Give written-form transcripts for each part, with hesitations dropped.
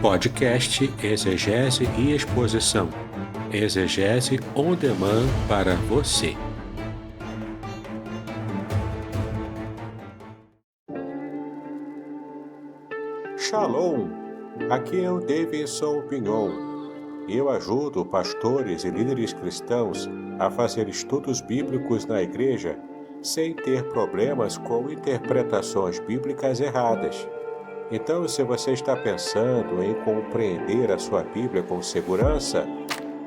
Podcast Exegese e Exposição. Exegese on demand para você. Shalom! Aqui é o Davidson Pignon. Eu ajudo pastores e líderes cristãos a fazer estudos bíblicos na igreja sem ter problemas com interpretações bíblicas erradas. Então, se você está pensando em compreender a sua Bíblia com segurança,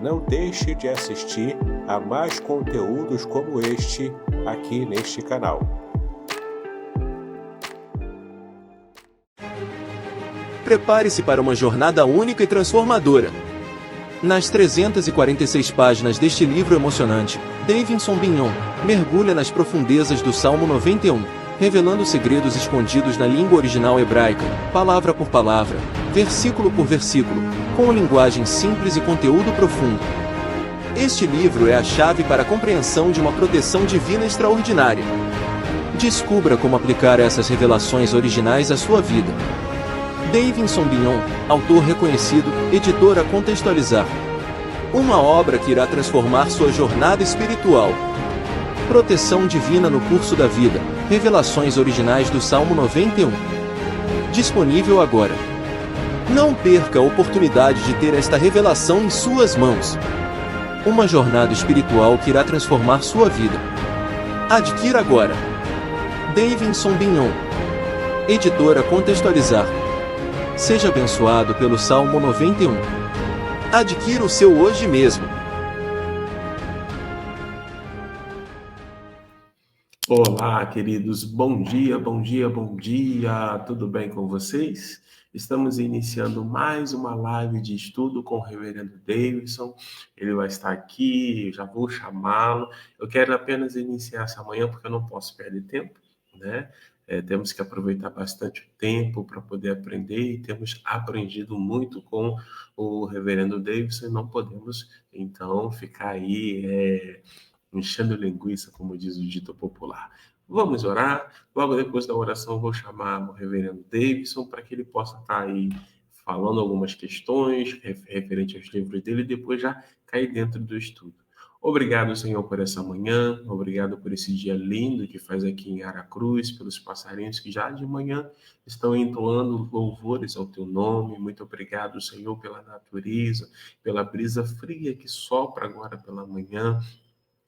não deixe de assistir a mais conteúdos como este aqui neste canal. Prepare-se para uma jornada única e transformadora. Nas 346 páginas deste livro emocionante, Davidson Pignon mergulha nas profundezas do Salmo 91, revelando segredos escondidos na língua original hebraica, palavra por palavra, versículo por versículo, com linguagem simples e conteúdo profundo. Este livro é a chave para a compreensão de uma proteção divina extraordinária. Descubra como aplicar essas revelações originais à sua vida. Davidson Pignon, autor reconhecido, editora Contextualizar. Uma obra que irá transformar sua jornada espiritual. Proteção divina no curso da vida. Revelações originais do Salmo 91. Disponível agora. Não perca a oportunidade de ter esta revelação em suas mãos. Uma jornada espiritual que irá transformar sua vida. Adquira agora. Davidson Pignon, editora Contextualizar. Seja abençoado pelo Salmo 91. Adquira o seu hoje mesmo. Olá, queridos. Bom dia, bom dia, bom dia. Tudo bem com vocês? Estamos iniciando mais uma live de estudo com o Reverendo Davidson. Ele vai estar aqui, eu já vou chamá-lo. Eu quero apenas iniciar essa manhã porque eu não posso perder tempo, né? Temos que aproveitar bastante o tempo para poder aprender e temos aprendido muito com o Reverendo Davidson e não podemos, então, ficar aí enchendo linguiça, como diz o dito popular. Vamos orar. Logo depois da oração, eu vou chamar o Reverendo Davidson para que ele possa estar aí falando algumas questões referentes aos livros dele e depois já cair dentro do estudo. Obrigado, Senhor, por essa manhã, obrigado por esse dia lindo que faz aqui em Aracruz, pelos passarinhos que já de manhã estão entoando louvores ao teu nome. Muito obrigado, Senhor, pela natureza, pela brisa fria que sopra agora pela manhã.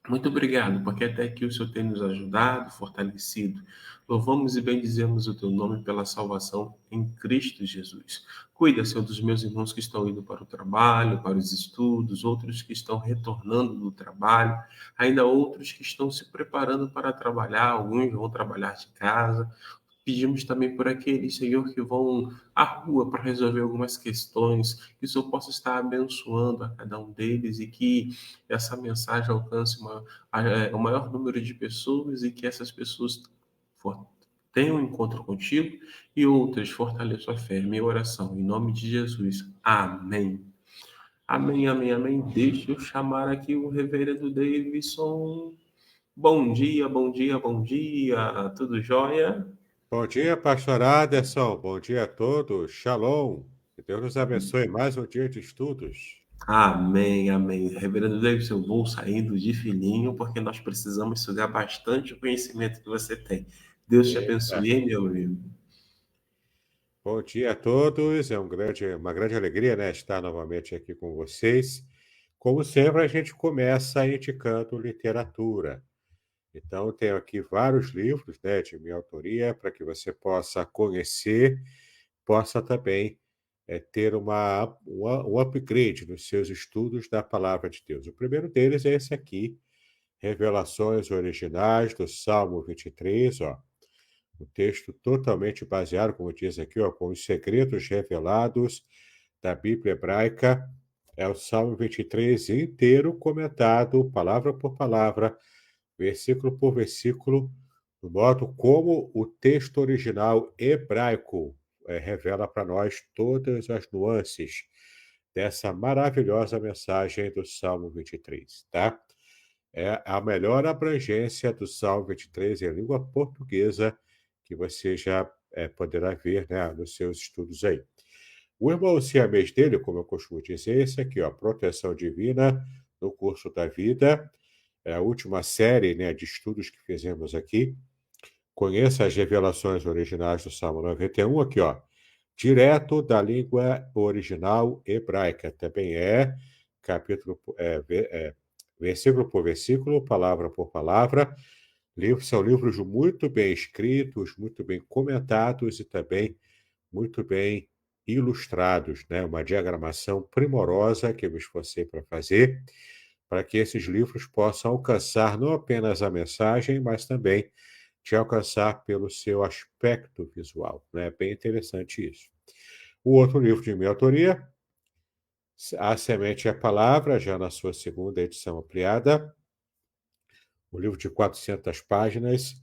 Muito obrigado, porque até aqui o Senhor tem nos ajudado, fortalecido. Louvamos e bendizemos o teu nome pela salvação em Cristo Jesus. Cuida, Senhor, dos meus irmãos que estão indo para o trabalho, para os estudos, outros que estão retornando do trabalho, ainda outros que estão se preparando para trabalhar, alguns vão trabalhar de casa. Pedimos também por aqueles, Senhor, que vão à rua para resolver algumas questões, que o Senhor possa estar abençoando a cada um deles e que essa mensagem alcance o maior número de pessoas e que essas pessoas tenham um encontro contigo e outras fortaleçam a fé. Minha oração, em nome de Jesus. Amém. Amém, amém, amém. Deixa eu chamar aqui o Reverendo Davidson. Bom dia, bom dia, bom dia. Tudo jóia? Bom dia, pastor Aderson. Bom dia a todos. Shalom. Que Deus nos abençoe mais um dia de estudos. Amém, amém. Reverendo Davidson, eu vou saindo de fininho, porque nós precisamos sugar bastante o conhecimento que você tem. Deus te abençoe, hein, meu amigo. Bom dia a todos. Uma grande alegria, né, estar novamente aqui com vocês. Como sempre, a gente começa indicando literatura. Então, tenho aqui vários livros, né, de minha autoria, para que você possa conhecer, possa também ter um upgrade nos seus estudos da Palavra de Deus. O primeiro deles é esse aqui, Revelações Originais do Salmo 23, ó. Um texto totalmente baseado, como diz aqui, ó, com os segredos revelados da Bíblia hebraica. É o Salmo 23 inteiro comentado, palavra por palavra, versículo por versículo, do modo como o texto original hebraico revela para nós todas as nuances dessa maravilhosa mensagem do Salmo 23, tá? É a melhor abrangência do Salmo 23 em língua portuguesa que você já poderá ver, né, nos seus estudos aí. O irmão siamês dele, como eu costumo dizer, é esse aqui, ó, Proteção Divina no Curso da Vida. É a última série, né, de estudos que fizemos aqui. Conheça as revelações originais do Salmo 91, aqui, ó, direto da língua original hebraica. Também é versículo por versículo, palavra por palavra. São livros muito bem escritos, muito bem comentados e também muito bem ilustrados, né? Uma diagramação primorosa que eu me esforcei para fazer, para que esses livros possam alcançar não apenas a mensagem, mas também te alcançar pelo seu aspecto visual, né? Bem interessante isso. O outro livro de minha autoria, A Semente e a Palavra, já na sua segunda edição ampliada, um livro de 400 páginas,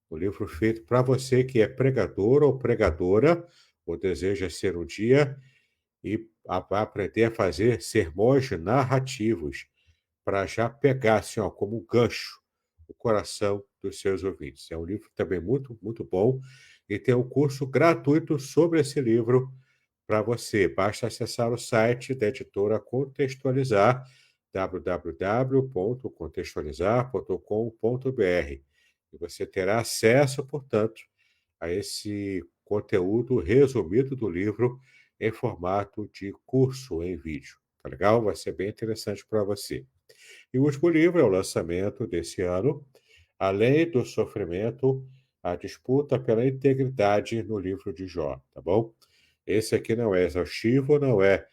um livro feito para você que é pregador ou pregadora, ou deseja ser um dia, e aprender a fazer sermões narrativos, para já pegar assim, ó, como um gancho o coração dos seus ouvintes. É um livro também muito, muito bom, e tem um curso gratuito sobre esse livro para você. Basta acessar o site da editora Contextualizar, www.contextualizar.com.br. E você terá acesso, portanto, a esse conteúdo resumido do livro em formato de curso em vídeo. Tá legal? Vai ser bem interessante para você. E o último livro é o lançamento desse ano, Além do Sofrimento, a disputa pela integridade no livro de Jó, tá bom? Esse aqui não é exaustivo, não é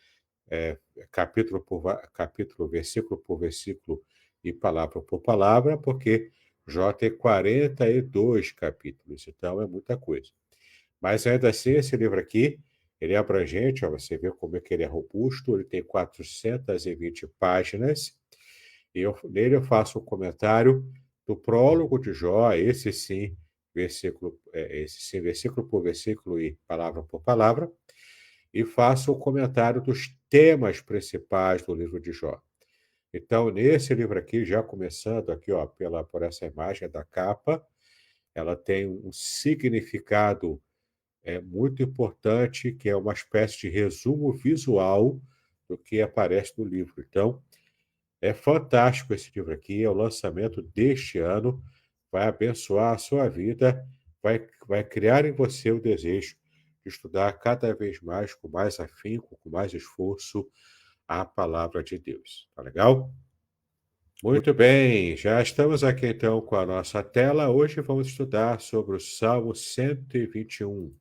capítulo por capítulo, versículo por versículo e palavra por palavra, porque Jó tem 42 capítulos, então é muita coisa. Mas ainda assim, esse livro aqui, ele é abrangente, ó, você vê como é que ele é robusto, ele tem 420 páginas, e nele eu faço um comentário do prólogo de Jó, esse sim, versículo por versículo e palavra por palavra, e faço um comentário dos temas principais do livro de Jó. Então, nesse livro aqui, já começando aqui, ó, por essa imagem da capa, ela tem um significado muito importante, que é uma espécie de resumo visual do que aparece no livro. Então, é fantástico esse livro aqui, é o lançamento deste ano, vai abençoar a sua vida, vai criar em você o desejo de estudar cada vez mais, com mais afinco, com mais esforço, a palavra de Deus. Tá legal? Muito bem, já estamos aqui então com a nossa tela. Hoje vamos estudar sobre o Salmo 121.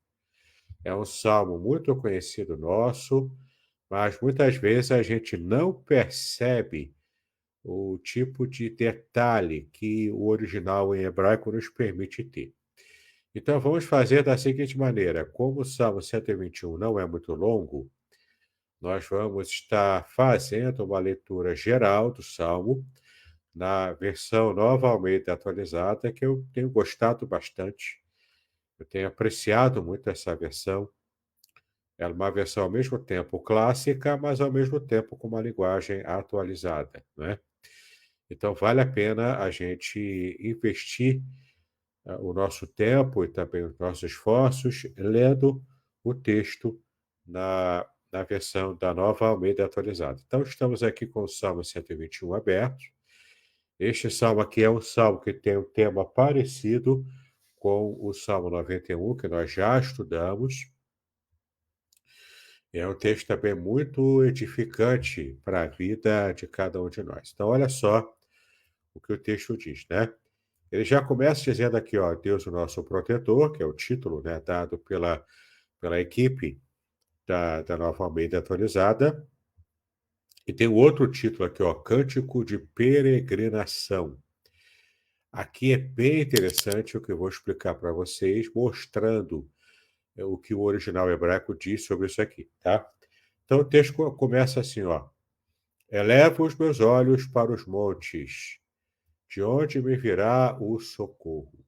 É um salmo muito conhecido nosso, mas muitas vezes a gente não percebe o tipo de detalhe que o original em hebraico nos permite ter. Então vamos fazer da seguinte maneira: como o Salmo 121 não é muito longo, nós vamos estar fazendo uma leitura geral do Salmo na versão Nova Almeida atualizada, que eu tenho gostado bastante. Eu tenho apreciado muito essa versão. Ela é uma versão ao mesmo tempo clássica, mas ao mesmo tempo com uma linguagem atualizada, né? Então vale a pena a gente investir o nosso tempo e também os nossos esforços lendo o texto na versão da Nova Almeida atualizada. Então estamos aqui com o Salmo 121 aberto. Este salmo aqui é um salmo que tem um tema parecido com o Salmo 91, que nós já estudamos. É um texto também muito edificante para a vida de cada um de nós. Então, olha só o que o texto diz, né? Ele já começa dizendo aqui, ó, Deus o nosso protetor, que é o título, né, dado pela equipe da Nova Almeida atualizada. E tem outro título aqui, ó, Cântico de Peregrinação. Aqui é bem interessante o que eu vou explicar para vocês, mostrando o que o original hebraico diz sobre isso aqui, tá? Então o texto começa assim, ó. Elevo os meus olhos para os montes, de onde me virá o socorro?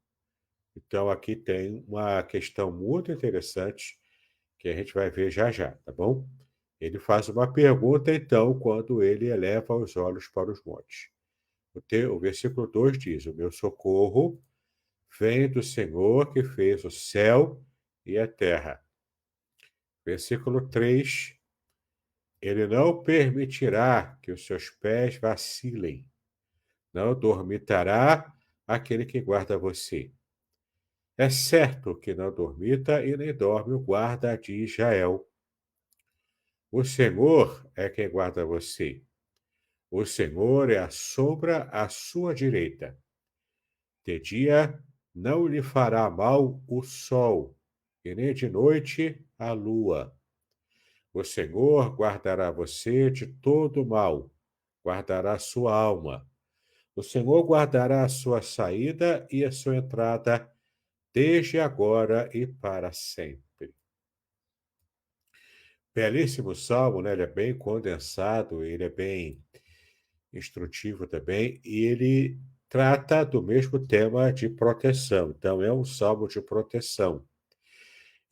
Então aqui tem uma questão muito interessante que a gente vai ver já já, tá bom? Ele faz uma pergunta, então, quando ele eleva os olhos para os montes. O versículo 2 diz: O meu socorro vem do Senhor que fez o céu e a terra. Versículo 3: Ele não permitirá que os seus pés vacilem, não dormitará aquele que guarda você. É certo que não dormita e nem dorme o guarda de Israel. O Senhor é quem guarda você. O Senhor é a sombra à sua direita. De dia não lhe fará mal o sol, e nem de noite a lua. O Senhor guardará você de todo mal, guardará sua alma. O Senhor guardará a sua saída e a sua entrada, desde agora e para sempre. Belíssimo salmo, né? Ele é bem condensado, ele é bem instrutivo também, e ele trata do mesmo tema de proteção. Então, é um salmo de proteção.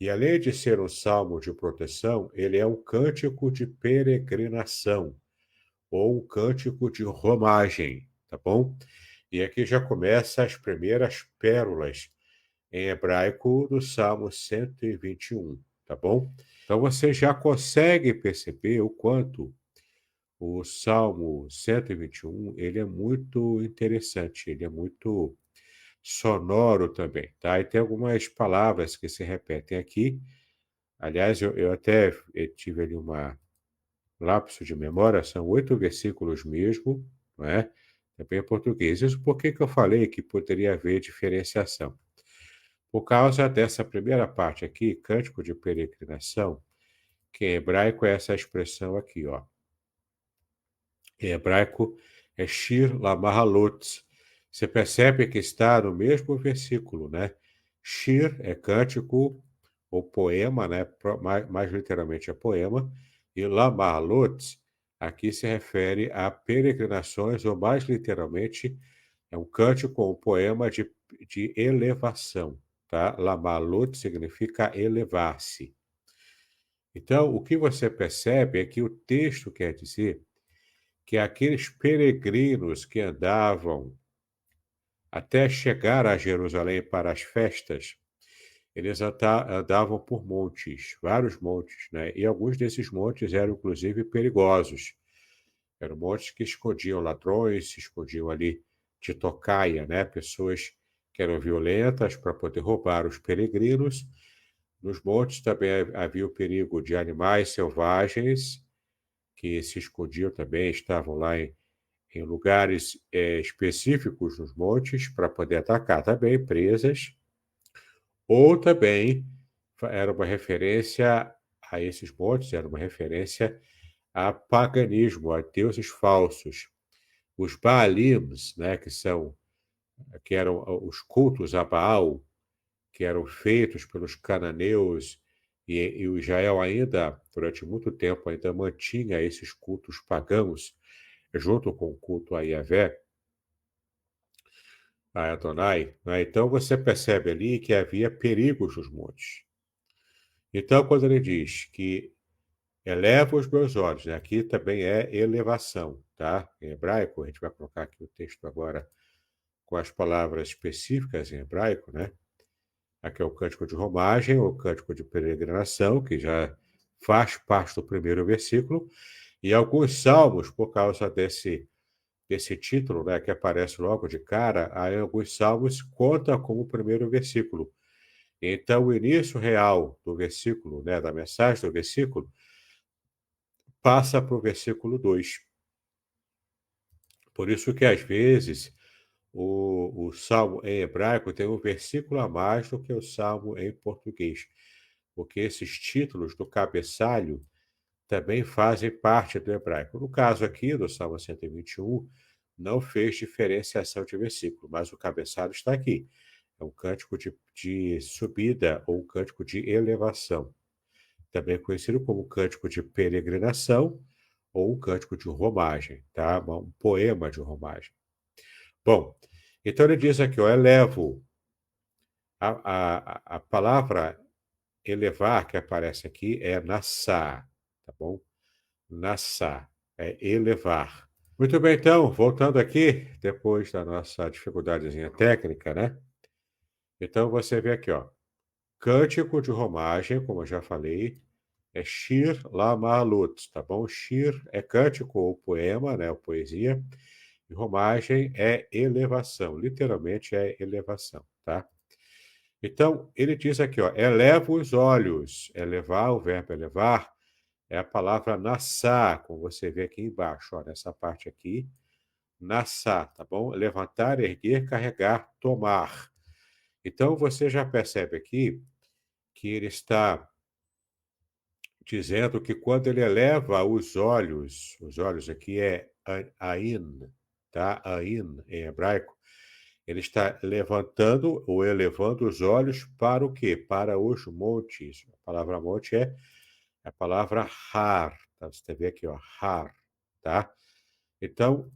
E além de ser um salmo de proteção, ele é um cântico de peregrinação, ou um cântico de romagem, tá bom? E aqui já começa as primeiras pérolas em hebraico do Salmo 121, tá bom? Então você já consegue perceber o quanto o Salmo 121, ele é muito interessante, ele é muito sonoro também, tá? E tem algumas palavras que se repetem aqui. Aliás, eu até tive ali uma lapso de memória, são 8 versículos mesmo, não é? Também em português. Isso por que eu falei que poderia haver diferenciação? Por causa dessa primeira parte aqui, cântico de peregrinação, que em hebraico é essa expressão aqui, ó. Em hebraico é Shir Lamahalot. Você percebe que está no mesmo versículo, né? Shir é cântico ou poema, né? Mais literalmente é poema. E Lamahalot aqui se refere a peregrinações, ou mais literalmente é um cântico ou um poema de elevação, tá? Lamahalot significa elevar-se. Então, o que você percebe é que o texto quer dizer que aqueles peregrinos que andavam até chegar a Jerusalém para as festas, eles andavam por montes, vários montes, né? E alguns desses montes eram inclusive perigosos. Eram montes que escondiam ladrões, se escondiam ali de tocaia, né? Pessoas que eram violentas para poder roubar os peregrinos. Nos montes também havia o perigo de animais selvagens que se escondiam também, estavam lá em lugares específicos nos montes para poder atacar também presas, ou também era uma referência a esses montes, era uma referência a paganismo, a deuses falsos. Os Baalims, né, que eram os cultos a Baal, que eram feitos pelos cananeus, e o Israel ainda, durante muito tempo, ainda mantinha esses cultos pagãos, junto com o culto a Yahvé, a Adonai, né? Então você percebe ali que havia perigos nos montes. Então, quando ele diz que eleva os meus olhos, né? Aqui também é elevação, tá? Em hebraico, a gente vai colocar aqui o texto agora com as palavras específicas em hebraico, né? Aqui é o cântico de romagem, o cântico de peregrinação, que já faz parte do primeiro versículo, e alguns salmos, por causa desse título, né, que aparece logo de cara, aí alguns salmos conta como o primeiro versículo. Então, o início real do versículo, né, da mensagem do versículo, passa para o versículo 2. Por isso que, às vezes, o salmo em hebraico tem um versículo a mais do que o salmo em português, porque esses títulos do cabeçalho também fazem parte do hebraico. No caso aqui, do Salmo 121, não fez diferenciação de versículo, mas o cabeçalho está aqui. É um cântico de subida ou um cântico de elevação, também conhecido como cântico de peregrinação ou um cântico de romagem, tá? Um poema de romagem. Bom, então ele diz aqui, ó, elevo. A palavra elevar que aparece aqui é nassá, tá bom? Nassá, é elevar. Muito bem, então, voltando aqui, depois da nossa dificuldadezinha técnica, né? Então, você vê aqui, ó, cântico de romagem, como eu já falei, é Shir Lamalut, tá bom? Shir é cântico ou poema, né, ou poesia, e romagem é elevação, literalmente é elevação, tá? Então, ele diz aqui, ó, eleva os olhos. Elevar, o verbo elevar, é a palavra nassá, como você vê aqui embaixo, ó, nessa parte aqui, nassá, tá bom? Levantar, erguer, carregar, tomar. Então, você já percebe aqui que ele está dizendo que quando ele eleva os olhos aqui é ain, tá? Ain, em hebraico, ele está levantando ou elevando os olhos para o quê? Para os montes. A palavra monte é a palavra har, tá? Você vê aqui, ó, har, tá? Então,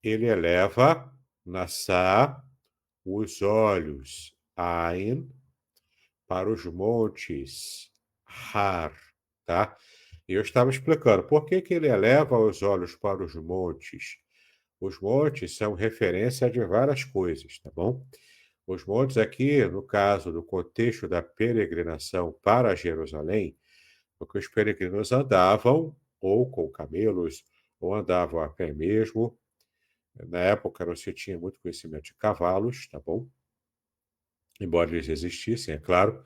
ele eleva, nassá, os olhos, ain, para os montes, har, tá? E eu estava explicando por que que ele eleva os olhos para os montes. Os montes são referência de várias coisas, tá bom? Os montes aqui, no caso do contexto da peregrinação para Jerusalém, porque os peregrinos andavam ou com camelos, ou andavam a pé mesmo. Na época não se tinha muito conhecimento de cavalos, tá bom? Embora eles existissem, é claro,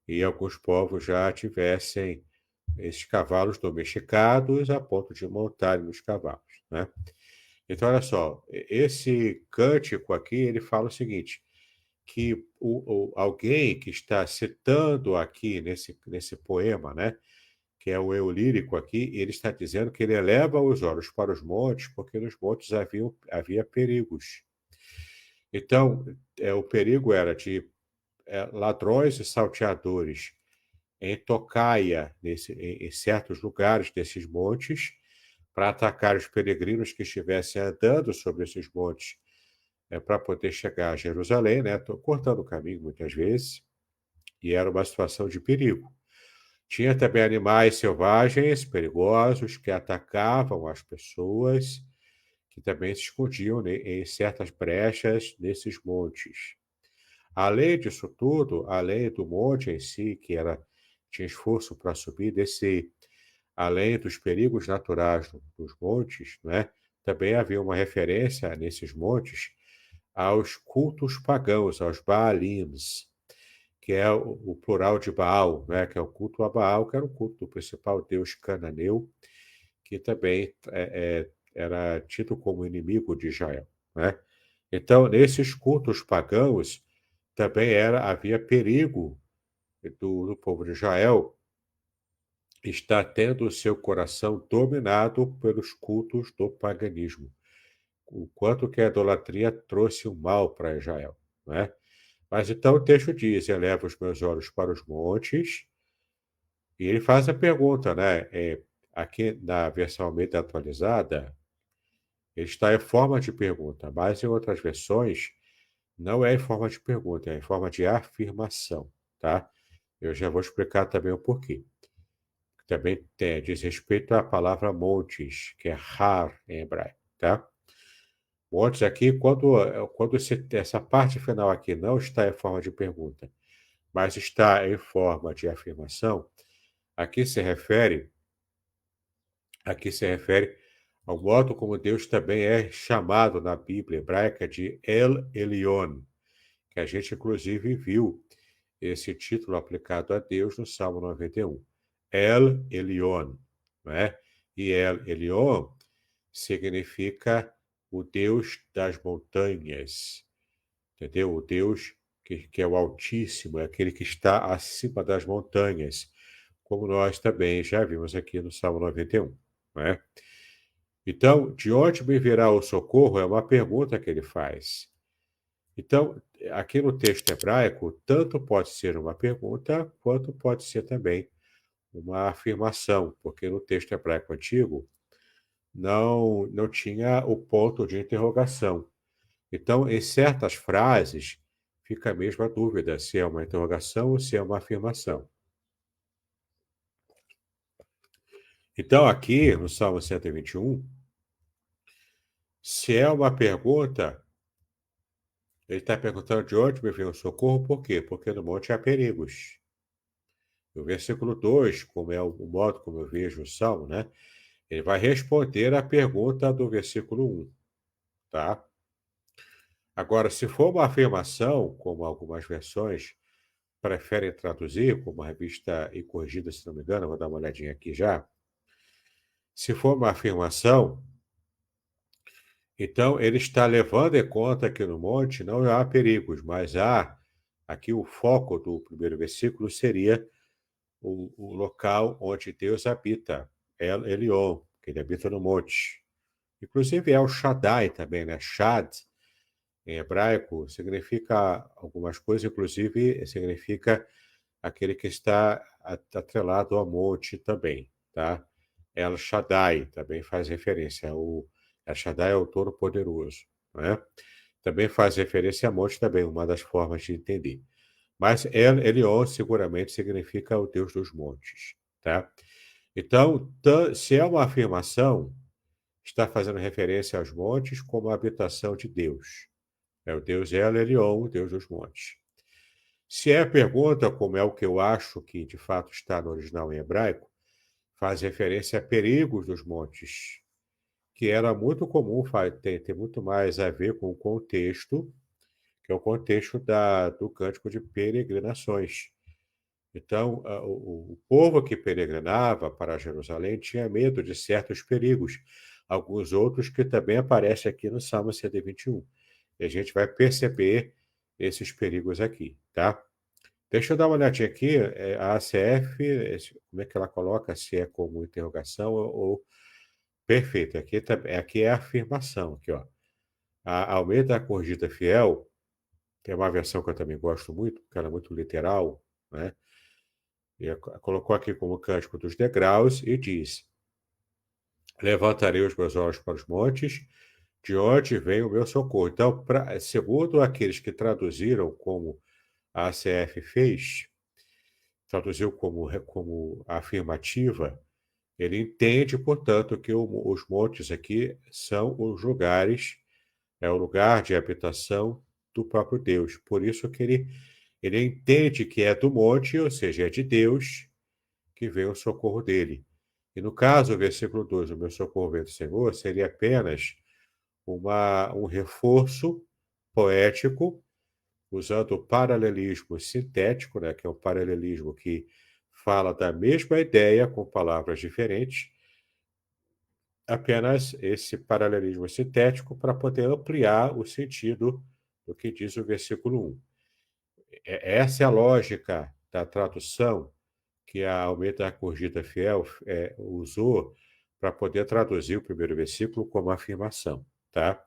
e alguns povos já tivessem esses cavalos domesticados a ponto de montarem nos cavalos, né? Então, olha só, esse cântico aqui, ele fala o seguinte, que alguém que está citando aqui nesse poema, né, que é o eu lírico aqui, ele está dizendo que ele eleva os olhos para os montes, porque nos montes havia perigos. Então, o perigo era de ladrões e salteadores em tocaia, em certos lugares desses montes, para atacar os peregrinos que estivessem andando sobre esses montes, para poder chegar a Jerusalém, né, cortando o caminho muitas vezes, e era uma situação de perigo. Tinha também animais selvagens, perigosos, que atacavam as pessoas, que também se escondiam em certas brechas nesses montes. Além disso tudo, além do monte em si, tinha esforço para subir e descer, além dos perigos naturais dos montes, né, também havia uma referência nesses montes aos cultos pagãos, aos Baalims, que é o plural de Baal, né, que é o culto a Baal, que era o culto do principal deus cananeu, que também era tido como inimigo de Israel, né? Então, nesses cultos pagãos, também havia perigo do povo de Israel estar tendo o seu coração dominado pelos cultos do paganismo. O quanto que a idolatria trouxe o mal para Israel, né? Mas então o texto diz: eleva os meus olhos para os montes, e ele faz a pergunta, né? Aqui na versão Almeida atualizada, ele está em forma de pergunta, mas em outras versões não é em forma de pergunta, é em forma de afirmação, tá? Eu já vou explicar também o porquê. Também diz respeito à palavra montes, que é har em hebraico, tá? Montes aqui, quando essa parte final aqui não está em forma de pergunta, mas está em forma de afirmação, aqui se refere, aqui se refere ao modo como Deus também é chamado na Bíblia hebraica de El Elyon, que a gente inclusive viu esse título aplicado a Deus no Salmo 91. El Elyon, né? E El Elyon significa o Deus das montanhas, entendeu? O Deus que é o Altíssimo, é aquele que está acima das montanhas, como nós também já vimos aqui no Salmo 91, né? Então, de onde me virá o socorro é uma pergunta que ele faz. Então, aqui no texto hebraico, tanto pode ser uma pergunta, quanto pode ser também uma afirmação, porque no texto hebraico antigo não tinha o ponto de interrogação. Então, em certas frases, fica a mesma dúvida se é uma interrogação ou se é uma afirmação. Então, aqui no Salmo 121, se é uma pergunta, ele está perguntando de onde me vem o socorro, por quê? Porque no monte há perigos. O versículo 2, como é o modo como eu vejo o Salmo, né? Ele vai responder à pergunta do versículo 1, tá? Agora, se for uma afirmação, como algumas versões preferem traduzir, como a revista e corrigida, se não me engano, vou dar uma olhadinha aqui já. Se for uma afirmação, então ele está levando em conta que no monte não há perigos, mas há, aqui o foco do primeiro versículo seria o local onde Deus habita, El Elyon, que ele habita no monte. Inclusive é o Shaddai também, né? Shad, em hebraico, significa algumas coisas, inclusive significa aquele que está atrelado ao monte também, tá? El Shaddai também faz referência ao El Shaddai é o Todo-Poderoso, né? Também faz referência a monte também, uma das formas de entender. Mas El Elyon seguramente significa o Deus dos montes, tá? Então, se é uma afirmação, está fazendo referência aos montes como a habitação de Deus. É o Deus El Elyon, o Deus dos montes. Se é pergunta, como é o que eu acho que de fato está no original em hebraico, faz referência a perigos dos montes, que era muito comum, tem muito mais a ver com o contexto, que é o contexto do cântico de peregrinações. Então, o povo que peregrinava para Jerusalém tinha medo de certos perigos, alguns outros que também aparecem aqui no Salmo 121. E a gente vai perceber esses perigos aqui, tá? Deixa eu dar uma olhadinha aqui, a ACF, como é que ela coloca, se é como interrogação ou... Perfeito, aqui é a afirmação, aqui, ó. A Almeida Corrigida Fiel, tem uma versão que eu também gosto muito, porque ela é muito literal, né? E colocou aqui como Cântico dos Degraus e diz: Levantarei os meus olhos para os montes, de onde vem o meu socorro. Então, segundo aqueles que traduziram como a ACF fez, traduziu como afirmativa, ele entende, portanto, que os montes aqui são os lugares, é o lugar de habitação do próprio Deus. Por isso que ele entende que é do monte, ou seja, é de Deus, que vem o socorro dele. E no caso, o versículo 2, o meu socorro vem do Senhor, seria apenas um reforço poético, usando o paralelismo sintético, né, que é um paralelismo que fala da mesma ideia com palavras diferentes, apenas esse paralelismo sintético para poder ampliar o sentido do que diz o versículo 1. Essa é a lógica da tradução que a Almeida Corrigida Fiel usou para poder traduzir o primeiro versículo como afirmação, tá?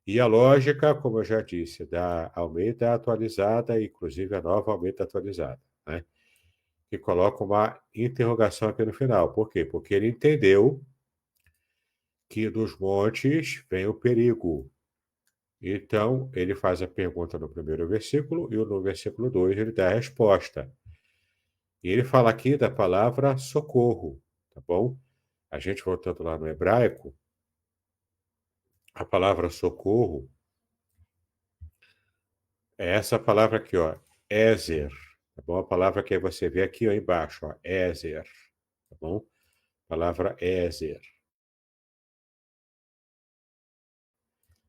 E a lógica, como eu já disse, da Almeida atualizada, inclusive a nova Almeida atualizada, né? Que coloca uma interrogação aqui no final. Por quê? Porque ele entendeu que dos montes vem o perigo. Então, ele faz a pergunta no primeiro versículo e no versículo 2 ele dá a resposta. E ele fala aqui da palavra socorro, tá bom? A gente voltando lá no hebraico, a palavra socorro é essa palavra aqui, ó, Ezer, tá bom? A palavra que você vê aqui ó, embaixo, ó, Ezer, tá bom? Palavra Ezer.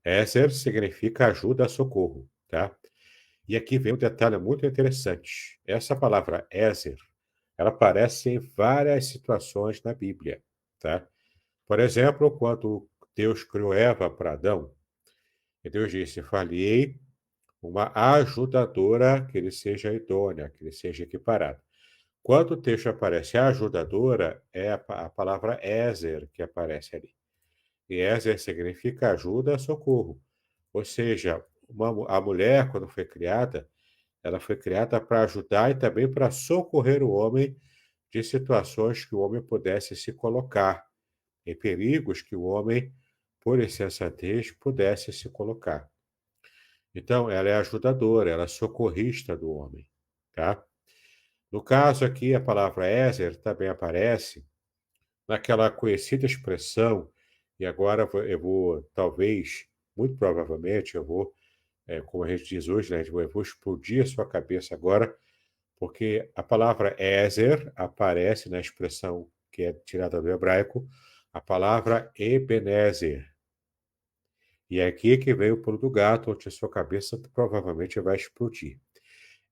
Ezer significa ajuda, socorro, tá? E aqui vem um detalhe muito interessante. Essa palavra Ezer, ela aparece em várias situações na Bíblia, tá? Por exemplo, quando Deus criou Eva para Adão, e Deus disse: Falei uma ajudadora que ele seja idônea, que ele seja equiparado. Quando o texto aparece ajudadora, é a palavra Ezer que aparece ali. E Ezer significa ajuda, socorro. Ou seja, a mulher, quando foi criada, ela foi criada para ajudar e também para socorrer o homem de situações que o homem pudesse se colocar, em perigos que o homem, por insensatez, pudesse se colocar. Então, ela é ajudadora, ela é socorrista do homem, tá? No caso aqui, a palavra Ezer também aparece naquela conhecida expressão, e agora eu vou, talvez, muito provavelmente, eu vou, como a gente diz hoje, né, eu vou explodir a sua cabeça agora Porque a palavra Ezer aparece na expressão que é tirada do hebraico, a palavra Ebenezer. E é aqui que vem o pulo do gato, onde a sua cabeça provavelmente vai explodir.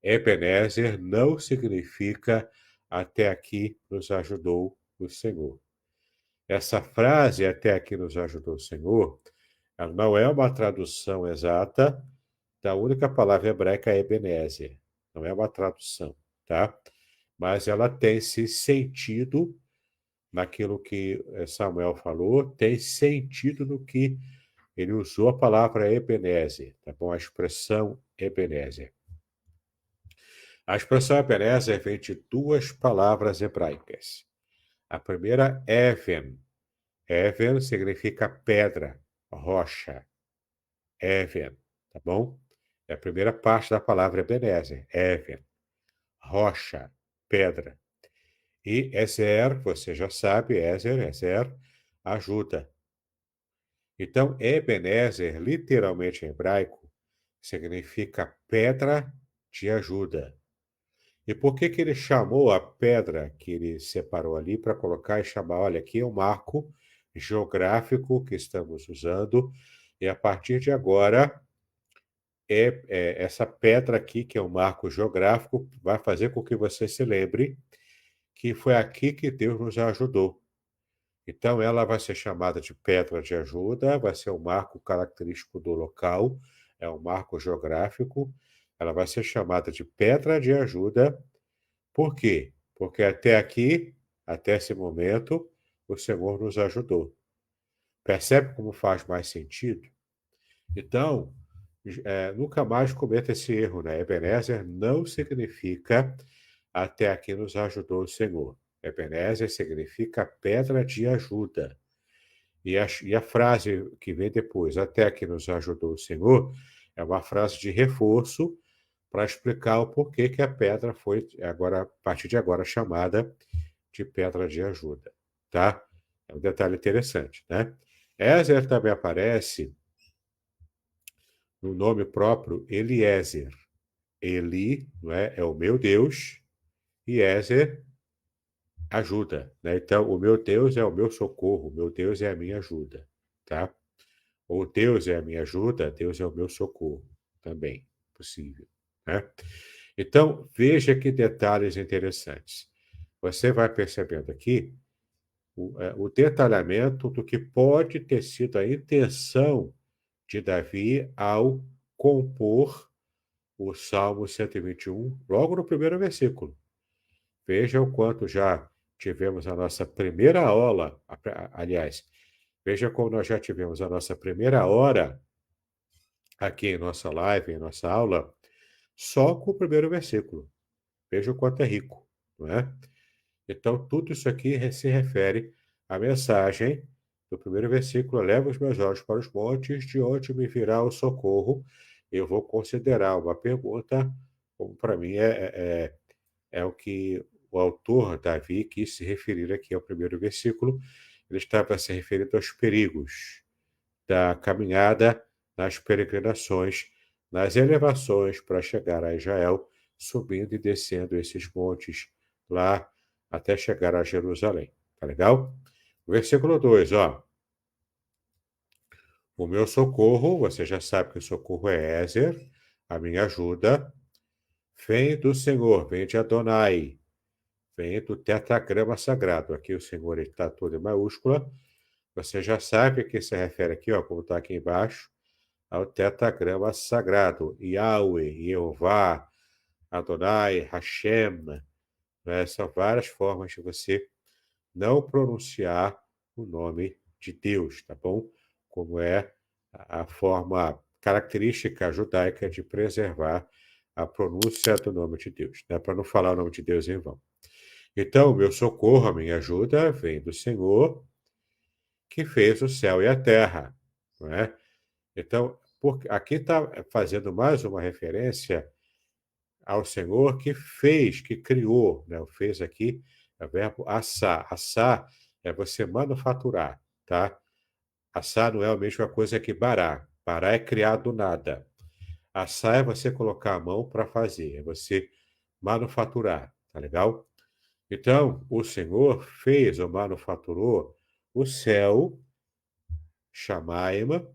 Ebenezer não significa até aqui nos ajudou o Senhor. Essa frase, até aqui nos ajudou o Senhor, ela não é uma tradução exata da única palavra hebraica Ebenezer. Não é uma tradução, tá? Mas ela tem esse sentido naquilo que Samuel falou, tem sentido no que ele usou a palavra Ebenezer, tá bom? A expressão Ebenezer. A expressão Ebenezer vem de duas palavras hebraicas. A primeira, Even. Even significa pedra, rocha. Even, tá bom? É a primeira parte da palavra Ebenezer, Even. Rocha, pedra. E Ezer, você já sabe, Ezer, ajuda. Então, Ebenezer, literalmente em hebraico, significa pedra de ajuda. E por que que ele chamou a pedra que ele separou ali para colocar e chamar, olha, aqui é o marco geográfico que estamos usando, e a partir de agora, essa pedra aqui, que é o marco geográfico, vai fazer com que você se lembre que foi aqui que Deus nos ajudou. Então, ela vai ser chamada de pedra de ajuda, vai ser um marco característico do local, é um marco geográfico. Ela vai ser chamada de pedra de ajuda. Por quê? Porque até aqui, até esse momento, o Senhor nos ajudou. Percebe como faz mais sentido? Então, nunca mais cometa esse erro, né? Ebenezer não significa até aqui nos ajudou o Senhor. Ebenezer significa pedra de ajuda. E a frase que vem depois, até que nos ajudou o Senhor, é uma frase de reforço para explicar o porquê que a pedra foi, agora, a partir de agora, chamada de pedra de ajuda. Tá? É um detalhe interessante, né? Ézer também aparece no nome próprio Eliezer. Eli, não é? É o meu Deus, e Ézer, ajuda, né? Então, o meu Deus é o meu socorro, o meu Deus é a minha ajuda, tá? Ou Deus é a minha ajuda, Deus é o meu socorro, também possível, né? Então, veja que detalhes interessantes. Você vai percebendo aqui o detalhamento do que pode ter sido a intenção de Davi ao compor o Salmo 121, logo no primeiro versículo. Veja o quanto já tivemos a nossa primeira aula, aliás, veja como nós já tivemos a nossa primeira hora aqui em nossa live, em nossa aula, só com o primeiro versículo. Veja o quanto é rico, não é? Então, tudo isso aqui se refere à mensagem do primeiro versículo: leva os meus olhos para os montes, de onde me virá o socorro. Eu vou considerar uma pergunta, como para mim é o que o autor, Davi, quis se referir aqui ao primeiro versículo. Ele estava se referindo aos perigos da caminhada nas peregrinações, nas elevações para chegar a Israel, subindo e descendo esses montes lá até chegar a Jerusalém. Tá legal? Versículo 2, ó. O meu socorro, você já sabe que o socorro é Ezer, a minha ajuda, vem do Senhor, vem de Adonai, vem do tetragrama sagrado. Aqui o Senhor está todo em maiúscula. Você já sabe que se refere aqui, ó, como está aqui embaixo, ao tetragrama sagrado, Yahweh, Jeová, Adonai, Hashem, né? São várias formas de você não pronunciar o nome de Deus, tá bom? Como é a forma característica judaica de preservar a pronúncia do nome de Deus, né? Para não falar o nome de Deus em vão. Então, o meu socorro, a minha ajuda, vem do Senhor, que fez o céu e a terra, não é? Então, aqui está fazendo mais uma referência ao Senhor que fez, que criou, né? O fez aqui é o verbo assar. Assar é você manufaturar, tá? Assar não é a mesma coisa que bará. Bará é criar do nada. Assar é você colocar a mão para fazer, é você manufaturar, tá legal? Então, o Senhor fez ou manufaturou o céu, Shamaima,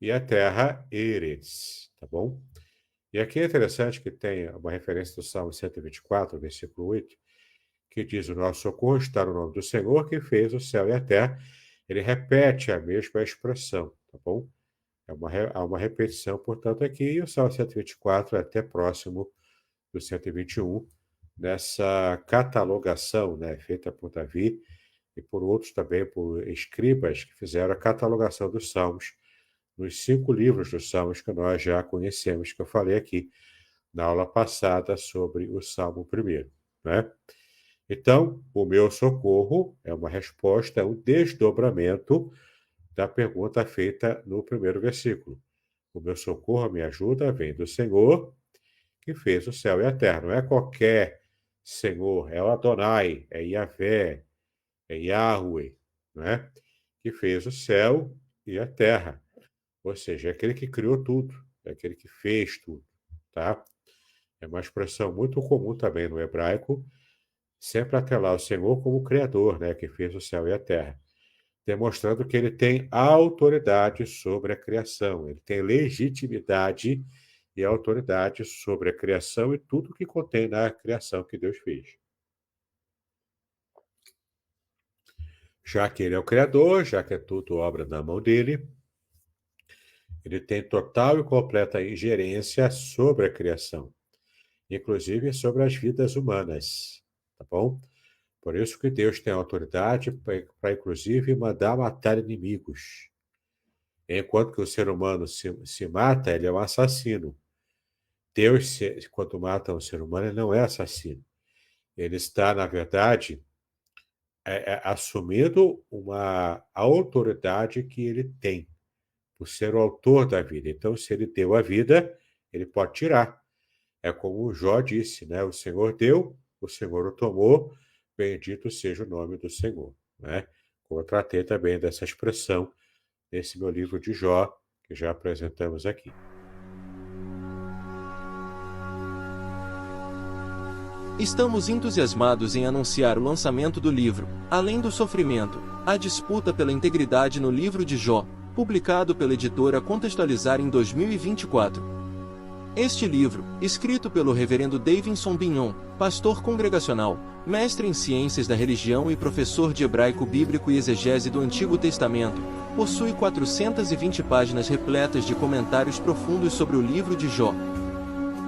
e a terra, Eretz, tá bom? E aqui é interessante que tem uma referência do Salmo 124, versículo 8, que diz: o nosso socorro está no nome do Senhor, que fez o céu e a terra. Ele repete a mesma expressão, tá bom? Há uma repetição, portanto, aqui, e o Salmo 124 é até próximo do 121, nessa catalogação, né, feita por Davi e por outros também, por escribas, que fizeram a catalogação dos Salmos, nos 5 livros dos Salmos que nós já conhecemos, que eu falei aqui na aula passada sobre o Salmo 1º, né? Então, o meu socorro é uma resposta, é um desdobramento da pergunta feita no primeiro versículo. O meu socorro, a minha ajuda, vem do Senhor, que fez o céu e a terra. Não é qualquer Senhor, é o Adonai, é Yahvé, é Yahweh, não é? Que fez o céu e a terra. Ou seja, é aquele que criou tudo, é aquele que fez tudo, tá? É uma expressão muito comum também no hebraico, sempre atrelar o Senhor como Criador, né, que fez o céu e a terra, demonstrando que ele tem autoridade sobre a criação, ele tem legitimidade e autoridade sobre a criação e tudo que contém na criação que Deus fez. Já que ele é o Criador, já que é tudo obra da mão dele, ele tem total e completa ingerência sobre a criação, inclusive sobre as vidas humanas, tá bom? Por isso que Deus tem autoridade para, inclusive, mandar matar inimigos. Enquanto que o ser humano se mata, ele é um assassino. Deus, quando mata um ser humano, ele não é assassino. Ele está, na verdade, assumindo uma autoridade que ele tem, por ser o autor da vida. Então, se ele deu a vida, ele pode tirar. É como o Jó disse, né? O Senhor deu, o Senhor o tomou, bendito seja o nome do Senhor, né? Como eu tratei também dessa expressão nesse meu livro de Jó, que já apresentamos aqui. Estamos entusiasmados em anunciar o lançamento do livro, Além do Sofrimento, a disputa pela integridade no livro de Jó, publicado pela editora Contextualizar em 2024. Este livro, escrito pelo reverendo Davidson Bignon, pastor congregacional, mestre em ciências da religião e professor de hebraico bíblico e exegese do Antigo Testamento, possui 420 páginas repletas de comentários profundos sobre o livro de Jó.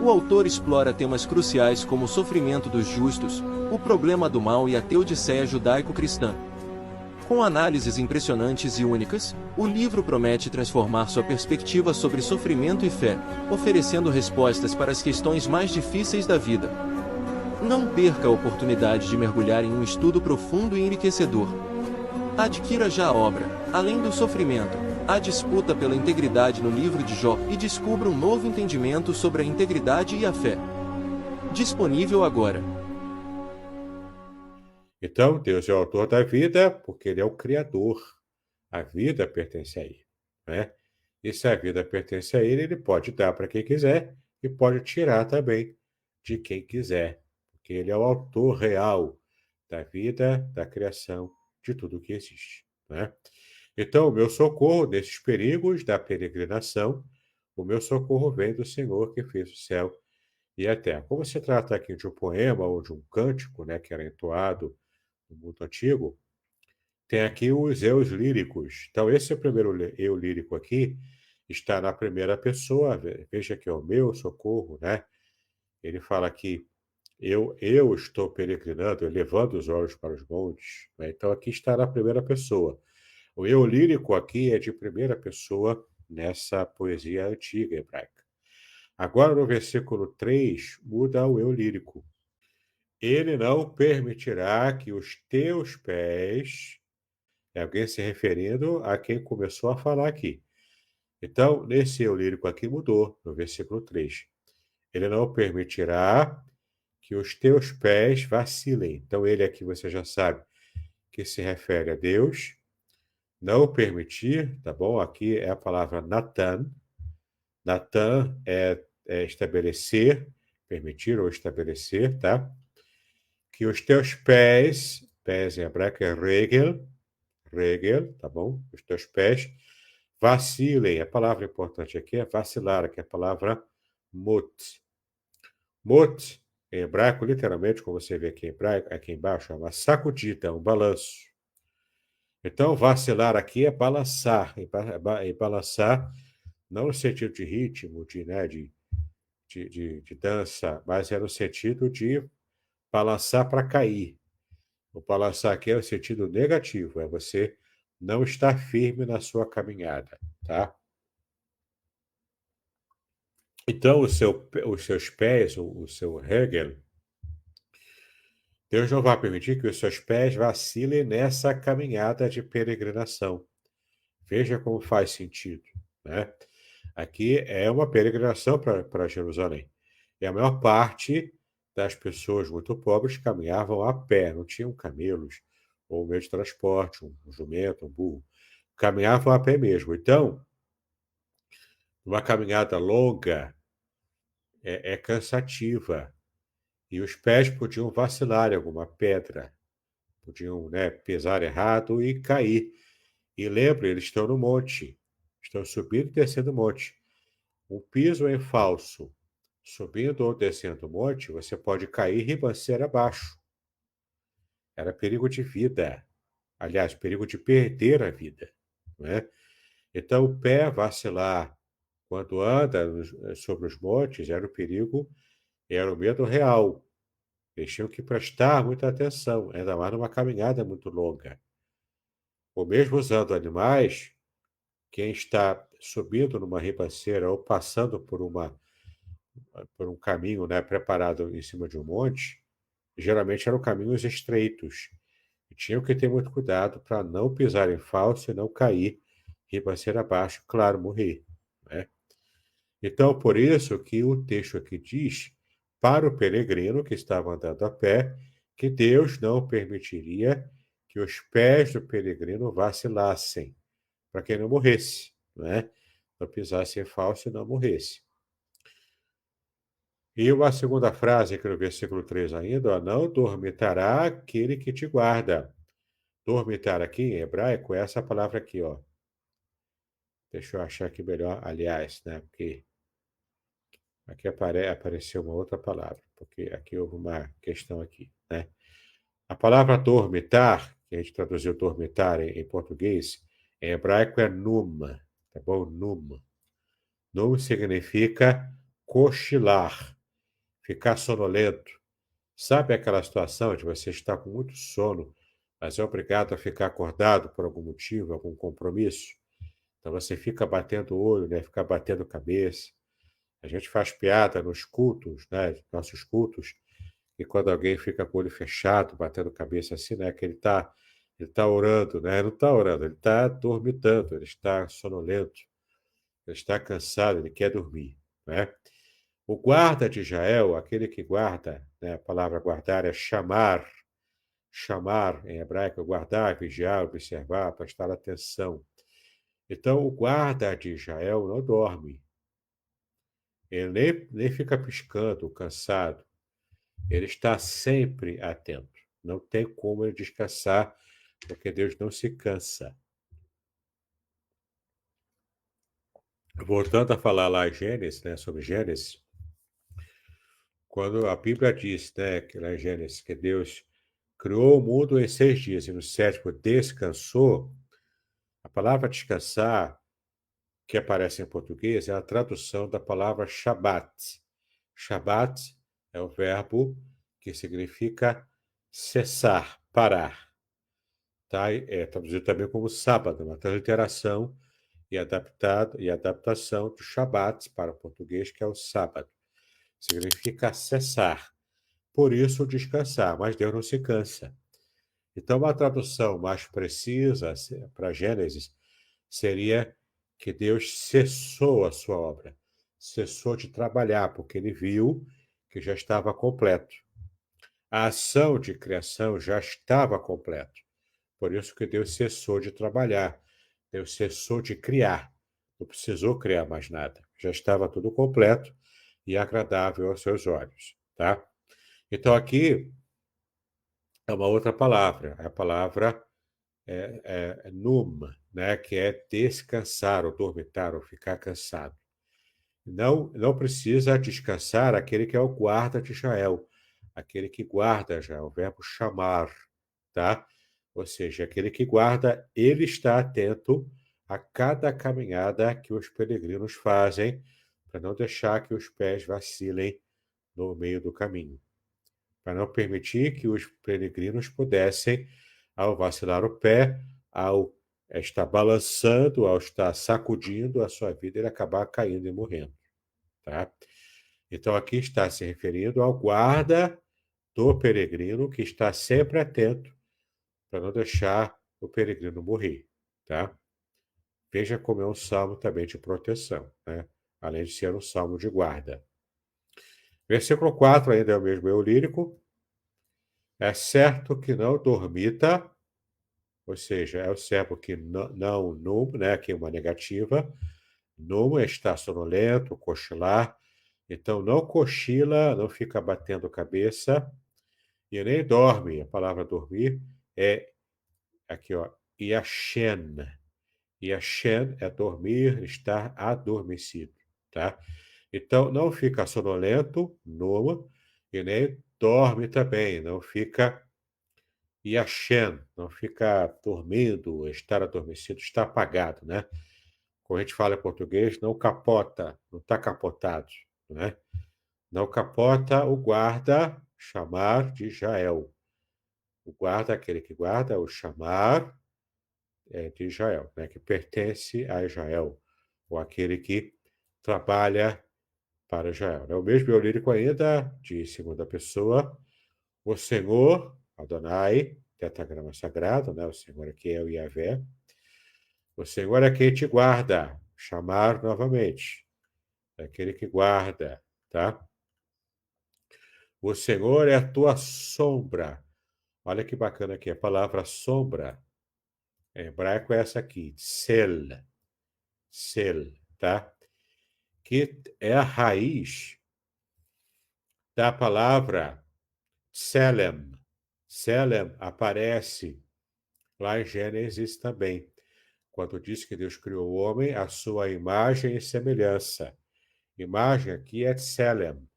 O autor explora temas cruciais como o sofrimento dos justos, o problema do mal e a teodiceia judaico-cristã. Com análises impressionantes e únicas, o livro promete transformar sua perspectiva sobre sofrimento e fé, oferecendo respostas para as questões mais difíceis da vida. Não perca a oportunidade de mergulhar em um estudo profundo e enriquecedor. Adquira já a obra, Além do Sofrimento, a disputa pela integridade no livro de Jó e descubra um novo entendimento sobre a integridade e a fé. Disponível agora. Então, Deus é o autor da vida porque ele é o Criador. A vida pertence a ele, né? E se a vida pertence a ele, ele pode dar para quem quiser e pode tirar também de quem quiser, porque ele é o autor real da vida, da criação, de tudo que existe, né? Então, o meu socorro nesses perigos da peregrinação, o meu socorro vem do Senhor que fez o céu e a terra. Como se trata aqui de um poema ou de um cântico, né, que era entoado no mundo antigo, tem aqui os eus líricos. Então, esse primeiro eu lírico aqui está na primeira pessoa. Veja que é o meu socorro, né? Ele fala aqui, eu estou peregrinando, elevando os olhos para os montes, né? Então, aqui está na primeira pessoa. O eu lírico aqui é de primeira pessoa nessa poesia antiga hebraica. Agora, no versículo 3, muda o eu lírico. Ele não permitirá que os teus pés... É alguém se referindo a quem começou a falar aqui. Então, nesse eu lírico aqui mudou, no versículo 3. Ele não permitirá que os teus pés vacilem. Então, ele aqui você já sabe que se refere a Deus. Não permitir, tá bom? Aqui é a palavra Natan. Natan é estabelecer, permitir ou estabelecer, tá? Que os teus pés em hebraico é regel, tá bom? Os teus pés vacilem. A palavra importante aqui é vacilar, que é a palavra mut. Mut, em hebraico, literalmente, como você vê aqui, em hebraico, aqui embaixo, é uma sacudida, um balanço. Então, vacilar aqui é balançar, e balançar não no sentido de ritmo, de dança, mas é no sentido de balançar para cair. O balançar aqui é o sentido negativo, é você não estar firme na sua caminhada, tá? Então, os seus pés, o seu Hegel, Deus não vai permitir que os seus pés vacilem nessa caminhada de peregrinação. Veja como faz sentido, né? Aqui é uma peregrinação para Jerusalém. E a maior parte das pessoas muito pobres caminhavam a pé, não tinham camelos ou meio de transporte, um jumento, um burro. Caminhavam a pé mesmo. Então, uma caminhada longa é cansativa. E os pés podiam vacilar em alguma pedra, podiam, né, pisar errado e cair. E lembre, eles estão no monte, estão subindo e descendo o monte. Um piso em falso, subindo ou descendo o monte, você pode cair ribanceira abaixo. Era perigo de vida. Aliás, perigo de perder a vida. Né? Então, o pé vacilar quando anda sobre os montes era o perigo, era o medo real. Eles tinham que prestar muita atenção, ainda mais numa caminhada muito longa. Ou mesmo usando animais, quem está subindo numa ribanceira ou passando por um caminho, né, preparado em cima de um monte, geralmente eram caminhos estreitos. E tinham que ter muito cuidado para não pisar em falso e não cair ribanceira abaixo, claro, morrer. Né? Então, por isso que o texto aqui diz para o peregrino que estava andando a pé, que Deus não permitiria que os pés do peregrino vacilassem, para que não morresse, né? Não pisasse em falso e não morresse. E uma segunda frase aqui no versículo 3 ainda, ó, não dormitará aquele que te guarda. Dormitar aqui em hebraico é essa palavra aqui, ó. Deixa eu achar aqui melhor, aliás, né? Porque aqui apareceu uma outra palavra, porque aqui houve uma questão aqui, né? A palavra dormitar, que a gente traduziu dormitar em português, em hebraico é num, tá bom? Num. Num significa cochilar, ficar sonolento. Sabe aquela situação de você estar com muito sono, mas é obrigado a ficar acordado por algum motivo, algum compromisso? Então você fica batendo o olho, né? Fica batendo cabeça. A gente faz piada nos cultos, né? Nossos cultos, e quando alguém fica com o olho fechado, batendo cabeça assim, né? Que ele tá orando, né? Ele não está orando, ele está dormitando, ele está sonolento, ele está cansado, ele quer dormir, né? O guarda de Israel, aquele que guarda, né? A palavra guardar é chamar, chamar em hebraico, guardar, vigiar, observar, prestar atenção. Então, o guarda de Israel não dorme. Ele nem fica piscando, cansado. Ele está sempre atento. Não tem como ele descansar, porque Deus não se cansa. Voltando a falar lá em Gênesis, né, sobre Gênesis, quando a Bíblia diz, né, que lá em Gênesis, que Deus criou o mundo em 6 dias e no sétimo descansou, a palavra descansar, que aparece em português, é a tradução da palavra Shabat. Shabat é o verbo que significa cessar, parar. Tá? É traduzido também como sábado, uma transliteração e adaptação do Shabat para o português, que é o sábado. Significa cessar. Por isso, descansar, mas Deus não se cansa. Então, uma tradução mais precisa para Gênesis seria que Deus cessou a sua obra, cessou de trabalhar, porque ele viu que já estava completo. A ação de criação já estava completa. Por isso que Deus cessou de trabalhar, Deus cessou de criar, não precisou criar mais nada, já estava tudo completo, e agradável aos seus olhos, tá? Então, aqui é uma outra palavra, a palavra num, né, que é descansar, ou dormitar, ou ficar cansado. Não precisa descansar aquele que é o guarda de Israel, aquele que guarda já, é o verbo chamar, tá? Ou seja, aquele que guarda, ele está atento a cada caminhada que os peregrinos fazem, para não deixar que os pés vacilem no meio do caminho, para não permitir que os peregrinos pudessem, ao vacilar o pé, ao estar balançando, ao estar sacudindo a sua vida, ele acabar caindo e morrendo, tá? Então, aqui está se referindo ao guarda do peregrino que está sempre atento para não deixar o peregrino morrer, tá? Veja como é um salmo também de proteção, né? Além de ser um salmo de guarda. Versículo 4 ainda é o mesmo eu lírico. É certo que não dormita, ou seja, é o servo que não, né? Aqui é uma negativa. Não está sonolento, cochilar. Então, não cochila, não fica batendo cabeça e nem dorme. A palavra dormir é aqui, ó, yashen. Yashen é dormir, estar adormecido, tá? Então, não fica sonolento, numa, e nem dorme também, não fica yashen, não fica dormindo, estar adormecido, está apagado, né? Como a gente fala em português, não capota, não está capotado, né? Não capota o guarda, chamar de Israel. O guarda, aquele que guarda, o chamar de Israel, né? Que pertence a Israel, ou aquele que trabalha para Israel. Né? O mesmo eu lírico ainda, de segunda pessoa, o Senhor, Adonai, tetragrama sagrado, né? O Senhor aqui é o Yahvé. O Senhor é quem te guarda, chamar novamente, é aquele que guarda, tá? O Senhor é a tua sombra. Olha que bacana aqui, a palavra sombra, em hebraico é essa aqui, sel, tá? Que é a raiz da palavra Selem. Selem aparece lá em Gênesis também, quando diz que Deus criou o homem à sua imagem e semelhança. Imagem aqui é Selem,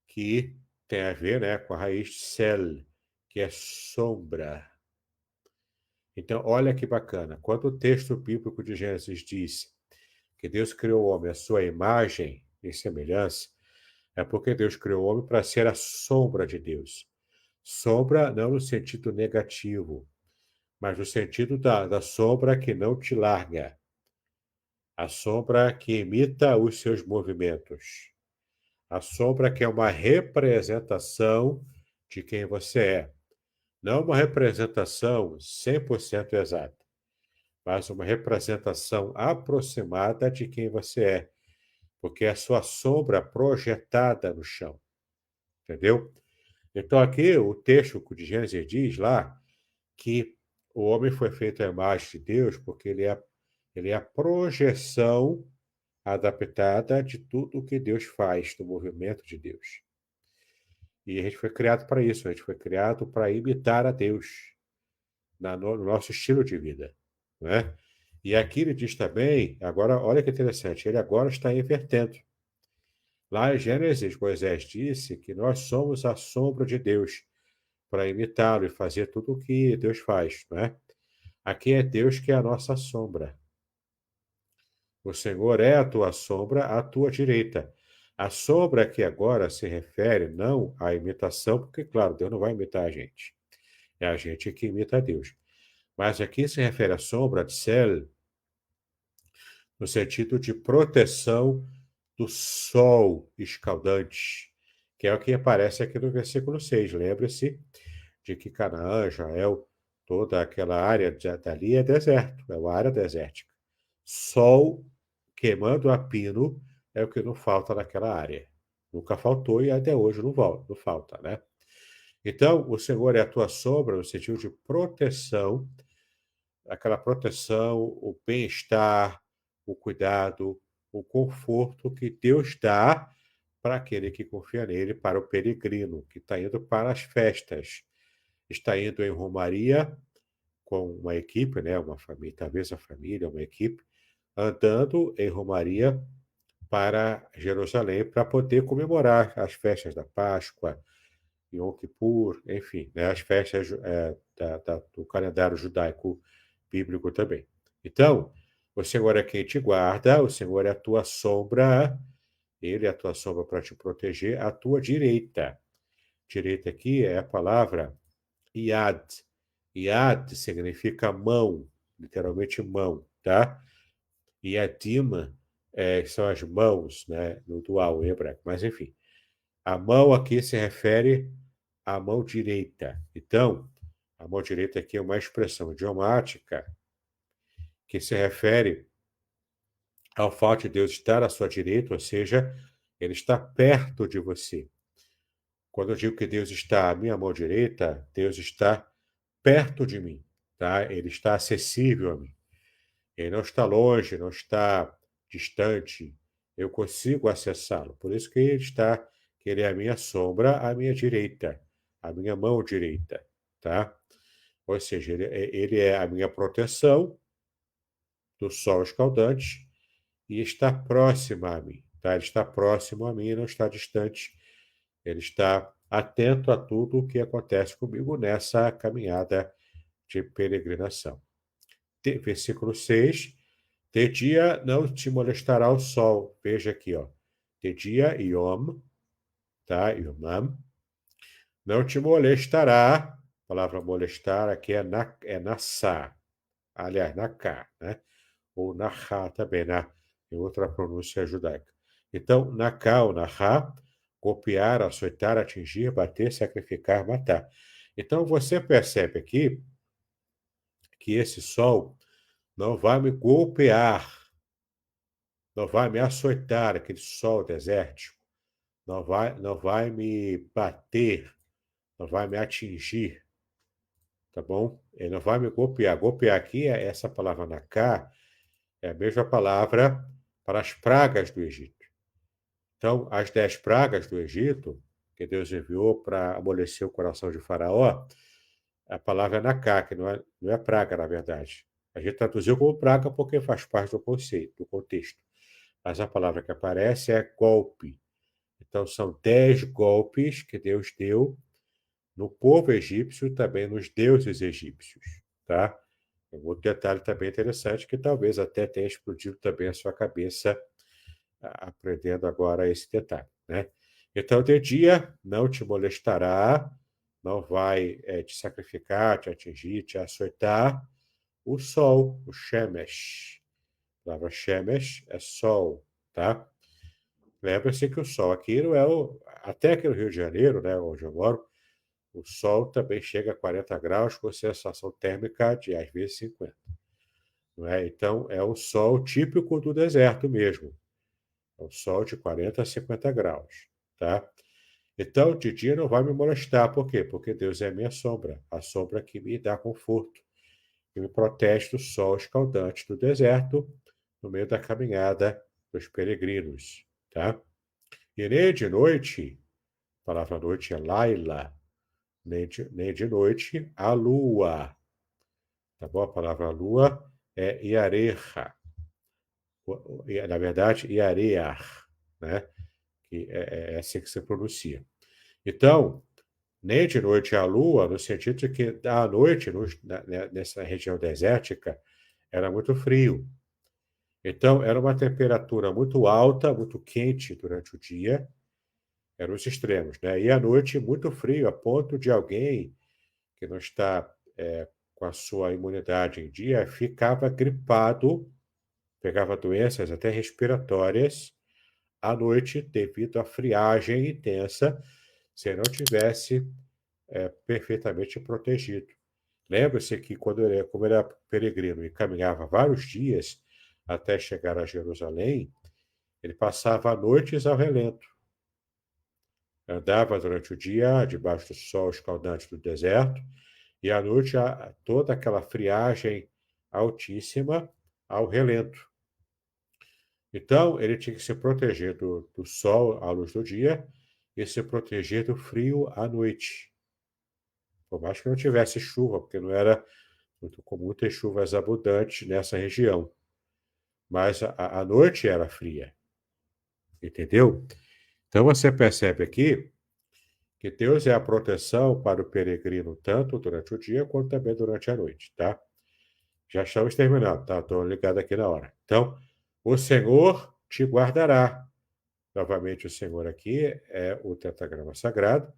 que tem a ver, né, com a raiz Sel, que é sombra. Então, olha que bacana. Quando o texto bíblico de Gênesis diz que Deus criou o homem à sua imagem e semelhança, é porque Deus criou o homem para ser a sombra de Deus. Sombra não no sentido negativo, mas no sentido da sombra que não te larga. A sombra que imita os seus movimentos. A sombra que é uma representação de quem você é. Não uma representação 100% exata, mas uma representação aproximada de quem você é, porque é a sua sombra projetada no chão, entendeu? Então aqui o texto de Gênesis diz lá que o homem foi feito à imagem de Deus porque ele é a projeção adaptada de tudo o que Deus faz, do movimento de Deus. E a gente foi criado para isso, a gente foi criado para imitar a Deus no nosso estilo de vida, né? E aqui ele diz também, agora, olha que interessante, ele agora está invertendo. Lá em Gênesis, Moisés disse que nós somos a sombra de Deus para imitá-lo e fazer tudo o que Deus faz, né? Aqui é Deus que é a nossa sombra. O Senhor é a tua sombra à tua direita. A sombra que agora se refere não à imitação, porque, claro, Deus não vai imitar a gente. É a gente que imita a Deus. Mas aqui se refere à sombra de Sel, no sentido de proteção do sol escaldante, que é o que aparece aqui no versículo 6. Lembre-se de que Canaã, Israel, toda aquela área dali é deserto, é uma área desértica. Sol queimando a pino é o que não falta naquela área. Nunca faltou e até hoje não falta, né? Então, o Senhor é a tua sombra no sentido de proteção, aquela proteção, o bem-estar, o cuidado, o conforto que Deus dá para aquele que confia nele, para o peregrino que está indo para as festas. Está indo em romaria com uma equipe, né, uma família, talvez a família, uma equipe, andando em romaria para Jerusalém para poder comemorar as festas da Páscoa, Yom Kippur, enfim, né, as festas do calendário judaico bíblico também. Então, o Senhor é quem te guarda, o Senhor é a tua sombra, ele é a tua sombra para te proteger, à tua direita. Direita aqui é a palavra Yad. Yad significa mão, literalmente mão, tá? Yadim são as mãos, né, no dual hebraico, mas enfim. A mão aqui se refere à mão direita. Então, a mão direita aqui é uma expressão idiomática que se refere ao fato de Deus estar à sua direita, ou seja, ele está perto de você. Quando eu digo que Deus está à minha mão direita, Deus está perto de mim, tá? Ele está acessível a mim. Ele não está longe, não está distante. Eu consigo acessá-lo. Por isso que que ele é a minha sombra à minha direita, a minha mão direita, tá? Ou seja, ele é a minha proteção do sol escaldante e está próxima a mim, tá? Ele está próximo a mim, não está distante. Ele está atento a tudo o que acontece comigo nessa caminhada de peregrinação. Versículo 6. De dia não te molestará o sol. Veja aqui, ó. De dia, Yom, tá? Yomam. Não te molestará. A palavra molestar aqui é nassá. Aliás, naká, né? Ou nahá também, né? Em outra pronúncia judaica. Então, naká ou nahá, golpear, açoitar, atingir, bater, sacrificar, matar. Então, você percebe aqui que esse sol não vai me golpear, não vai me açoitar, aquele sol desértico, não vai me bater, não vai me atingir, tá bom? Ele não vai me golpear. Golpear aqui, essa palavra naká, é a mesma palavra para as pragas do Egito. Então, as 10 pragas do Egito, que Deus enviou para amolecer o coração de Faraó, a palavra é naká, que não é praga, na verdade. A gente traduziu como praga porque faz parte do conceito, do contexto. Mas a palavra que aparece é golpe. Então, são 10 golpes que Deus deu no povo egípcio e também nos deuses egípcios, tá? Um outro detalhe também interessante que talvez até tenha explodido também a sua cabeça aprendendo agora esse detalhe, né? Então, de dia não te molestará, não vai te sacrificar, te atingir, te açoitar o sol, o Shemesh. A palavra Shemesh é sol, tá? Lembra-se que o sol aqui não é até aqui no Rio de Janeiro, né, onde eu moro, o sol também chega a 40 graus com sensação térmica de às vezes 50. Não é? Então, é um sol típico do deserto mesmo. É um sol de 40 a 50 graus, tá? Então, de dia não vai me molestar. Por quê? Porque Deus é a minha sombra, a sombra que me dá conforto, que me protege do sol escaldante do deserto, no meio da caminhada dos peregrinos, tá? E nem de noite, a palavra noite é Laila, nem de noite a lua, tá bom? A palavra lua é Iareha, na verdade, Iarear, né? Que é assim que se pronuncia. Então, nem de noite a lua, no sentido de que à noite, nessa região desértica, era muito frio. Então, era uma temperatura muito alta, muito quente durante o dia, eram os extremos, né? E à noite, muito frio, a ponto de alguém que não está com a sua imunidade em dia ficava gripado, pegava doenças até respiratórias à noite devido à friagem intensa, se não tivesse perfeitamente protegido. Lembra-se que como ele era peregrino e caminhava vários dias até chegar a Jerusalém, ele passava noites ao relento. Andava durante o dia debaixo do sol escaldante do deserto e à noite toda aquela friagem altíssima ao relento. Então, ele tinha que se proteger do sol à luz do dia e se proteger do frio à noite. Por mais que não tivesse chuva, porque não era muito comum ter chuvas abundantes nessa região. Mas a noite era fria, entendeu? Então você percebe aqui que Deus é a proteção para o peregrino tanto durante o dia quanto também durante a noite, tá? Já estamos terminando, tá? Estou ligado aqui na hora. Então, o Senhor te guardará. Novamente, o Senhor aqui é o tetagrama sagrado.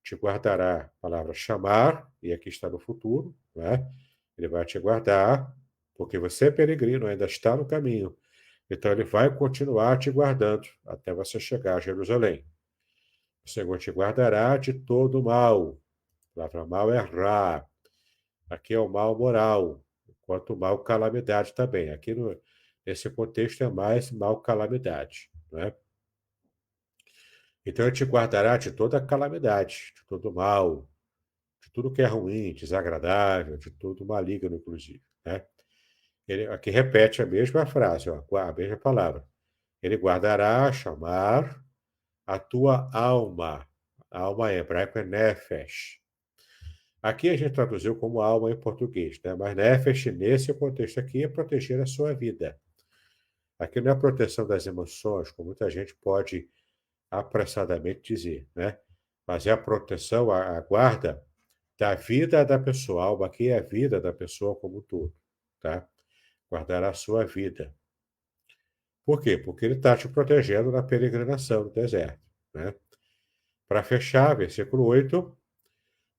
Te guardará, a palavra chamar, e aqui está no futuro, né? Ele vai te guardar, porque você é peregrino, ainda está no caminho. Então, ele vai continuar te guardando até você chegar a Jerusalém. O Senhor te guardará de todo mal. A palavra mal é ra. Aqui é o mal moral, enquanto o mal calamidade também. Aqui nesse contexto é mais mal calamidade, né? Então ele te guardará de toda calamidade, de todo mal, de tudo que é ruim, desagradável, de tudo maligno, inclusive, né? Ele aqui repete a mesma frase, ó, a mesma palavra. Ele guardará, chamar a tua alma. A alma em hebraico é nefesh. Aqui a gente traduziu como alma em português, né? Mas nefesh, nesse contexto aqui, é proteger a sua vida. Aqui não é a proteção das emoções, como muita gente pode apressadamente dizer, né? Mas é a proteção, a guarda da vida da pessoa. A alma aqui é a vida da pessoa como um todo, tá? Guardar a sua vida. Por quê? Porque ele está te protegendo na peregrinação no deserto, né? Para fechar, versículo 8,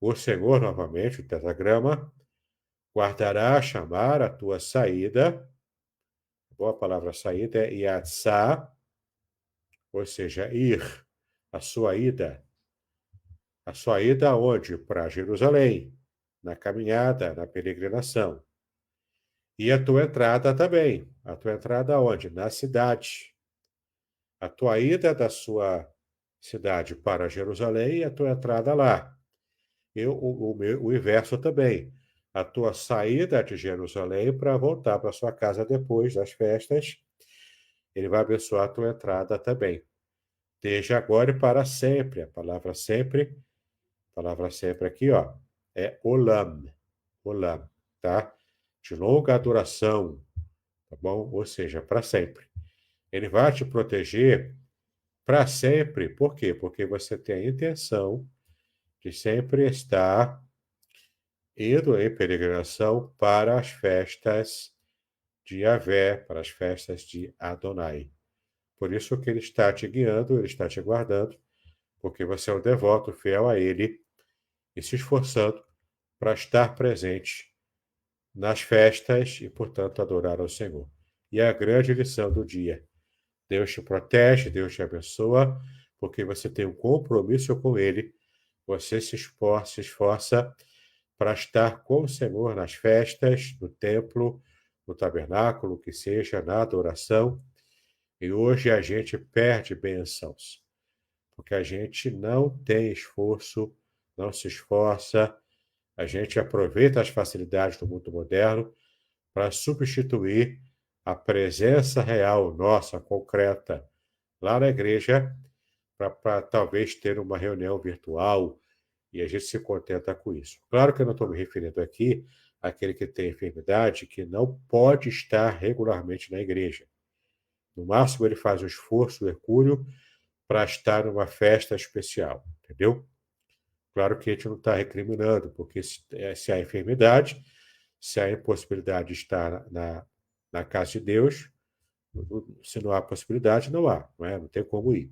o Senhor, novamente, o tetragrama, guardará chamar a tua saída. Boa palavra saída é yatsá, ou seja, ir, a sua ida. A sua ida aonde? Para Jerusalém, na caminhada, na peregrinação. E a tua entrada também. A tua entrada aonde? Na cidade. A tua ida da sua cidade para Jerusalém e a tua entrada lá. E o inverso também. A tua saída de Jerusalém para voltar para sua casa depois das festas. Ele vai abençoar a tua entrada também. Desde agora e para sempre. A palavra sempre aqui, ó, é olam. Olam, tá? De longa duração, tá bom? Ou seja, para sempre. Ele vai te proteger para sempre. Por quê? Porque você tem a intenção de sempre estar indo em peregrinação para as festas de Yahvé, para as festas de Adonai. Por isso que ele está te guiando, ele está te guardando, porque você é um devoto fiel a ele e se esforçando para estar presente nas festas e, portanto, adorar ao Senhor. E é a grande lição do dia. Deus te protege, Deus te abençoa, porque você tem um compromisso com Ele, você se esforça para estar com o Senhor nas festas, no templo, no tabernáculo, que seja, na adoração. E hoje a gente perde bênçãos, porque a gente não tem esforço, não se esforça, a gente aproveita as facilidades do mundo moderno para substituir a presença real nossa, concreta, lá na igreja, para talvez ter uma reunião virtual e a gente se contenta com isso. Claro que eu não estou me referindo aqui àquele que tem enfermidade que não pode estar regularmente na igreja. No máximo, ele faz um esforço hercúleo para estar numa festa especial, entendeu? Claro que a gente não está recriminando, porque se há enfermidade, se há impossibilidade de estar na casa de Deus, se não há possibilidade, não há, não é? Não tem como ir.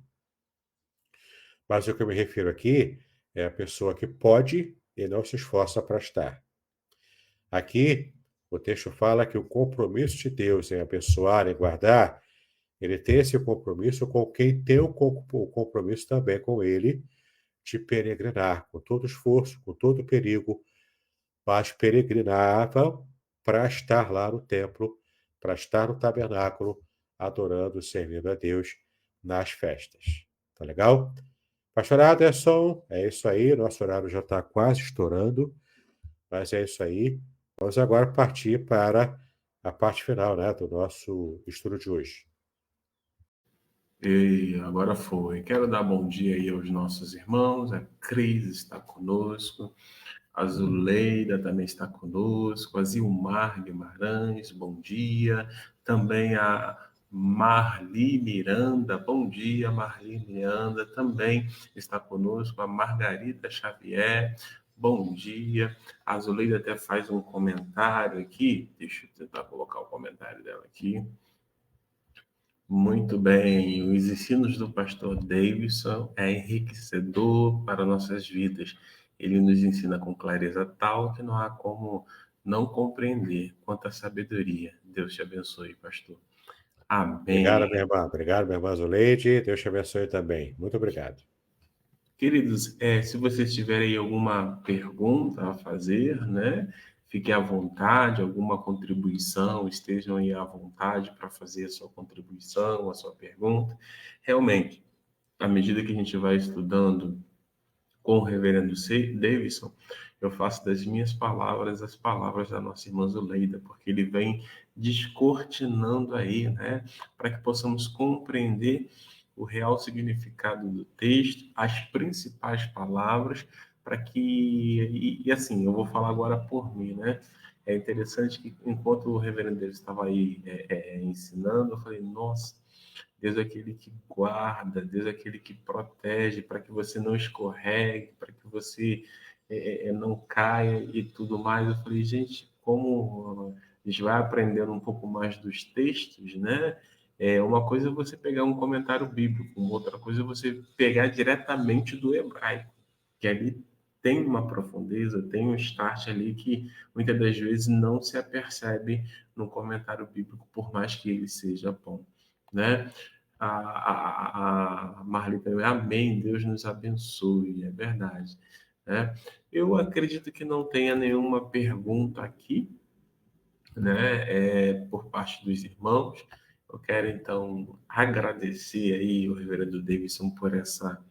Mas o que eu me refiro aqui é a pessoa que pode e não se esforça para estar. Aqui, o texto fala que o compromisso de Deus em abençoar, em guardar, ele tem esse compromisso com quem tem o compromisso também com ele de peregrinar, com todo esforço, com todo perigo, mas peregrinavam para estar lá no templo, para estar no tabernáculo, adorando, servindo a Deus nas festas. Tá legal? Pastor Aderson, é isso aí. Nosso horário já está quase estourando, mas é isso aí. Vamos agora partir para a parte final, né, do nosso estudo de hoje. E agora foi. Quero dar bom dia aí aos nossos irmãos. A Cris está conosco. A Zuleida também está conosco. A Zilmar Guimarães, bom dia. Também a Marli Miranda, bom dia. Marli Miranda também está conosco. A Margarida Xavier, bom dia. A Zuleida até faz um comentário aqui. Deixa eu tentar colocar o comentário dela aqui. Muito bem, os ensinos do pastor Davidson é enriquecedor para nossas vidas. Ele nos ensina com clareza tal que não há como não compreender quanta sabedoria. Deus te abençoe, pastor. Obrigado, Amém. minha irmã. Obrigado, minha irmã Zuleide. Deus te abençoe também. Muito obrigado. Queridos, se vocês tiverem alguma pergunta a fazer, né, fiquem à vontade, alguma contribuição, estejam aí à vontade para fazer a sua contribuição, a sua pergunta. Realmente, à medida que a gente vai estudando com o reverendo Davidson, eu faço das minhas palavras as palavras da nossa irmã Zuleida, porque ele vem descortinando aí, né, para que possamos compreender o real significado do texto, as principais palavras, para que, e assim, eu vou falar agora por mim, né, é interessante que enquanto o reverendo Davidson estava aí ensinando, eu falei, nossa, Deus é aquele que guarda, Deus é aquele que protege para que você não escorregue, para que você não caia e tudo mais. Eu falei, gente, como a gente vai aprendendo um pouco mais dos textos, né? Uma coisa é você pegar um comentário bíblico, outra coisa é você pegar diretamente do hebraico, que ali tem uma profundeza, tem um start ali que muitas das vezes não se apercebe no comentário bíblico, por mais que ele seja bom, né? A Marli também, amém, Deus nos abençoe, é verdade, né? Eu acredito que não tenha nenhuma pergunta aqui, né, por parte dos irmãos. Eu quero, então, agradecer aí o reverendo Davidson por essa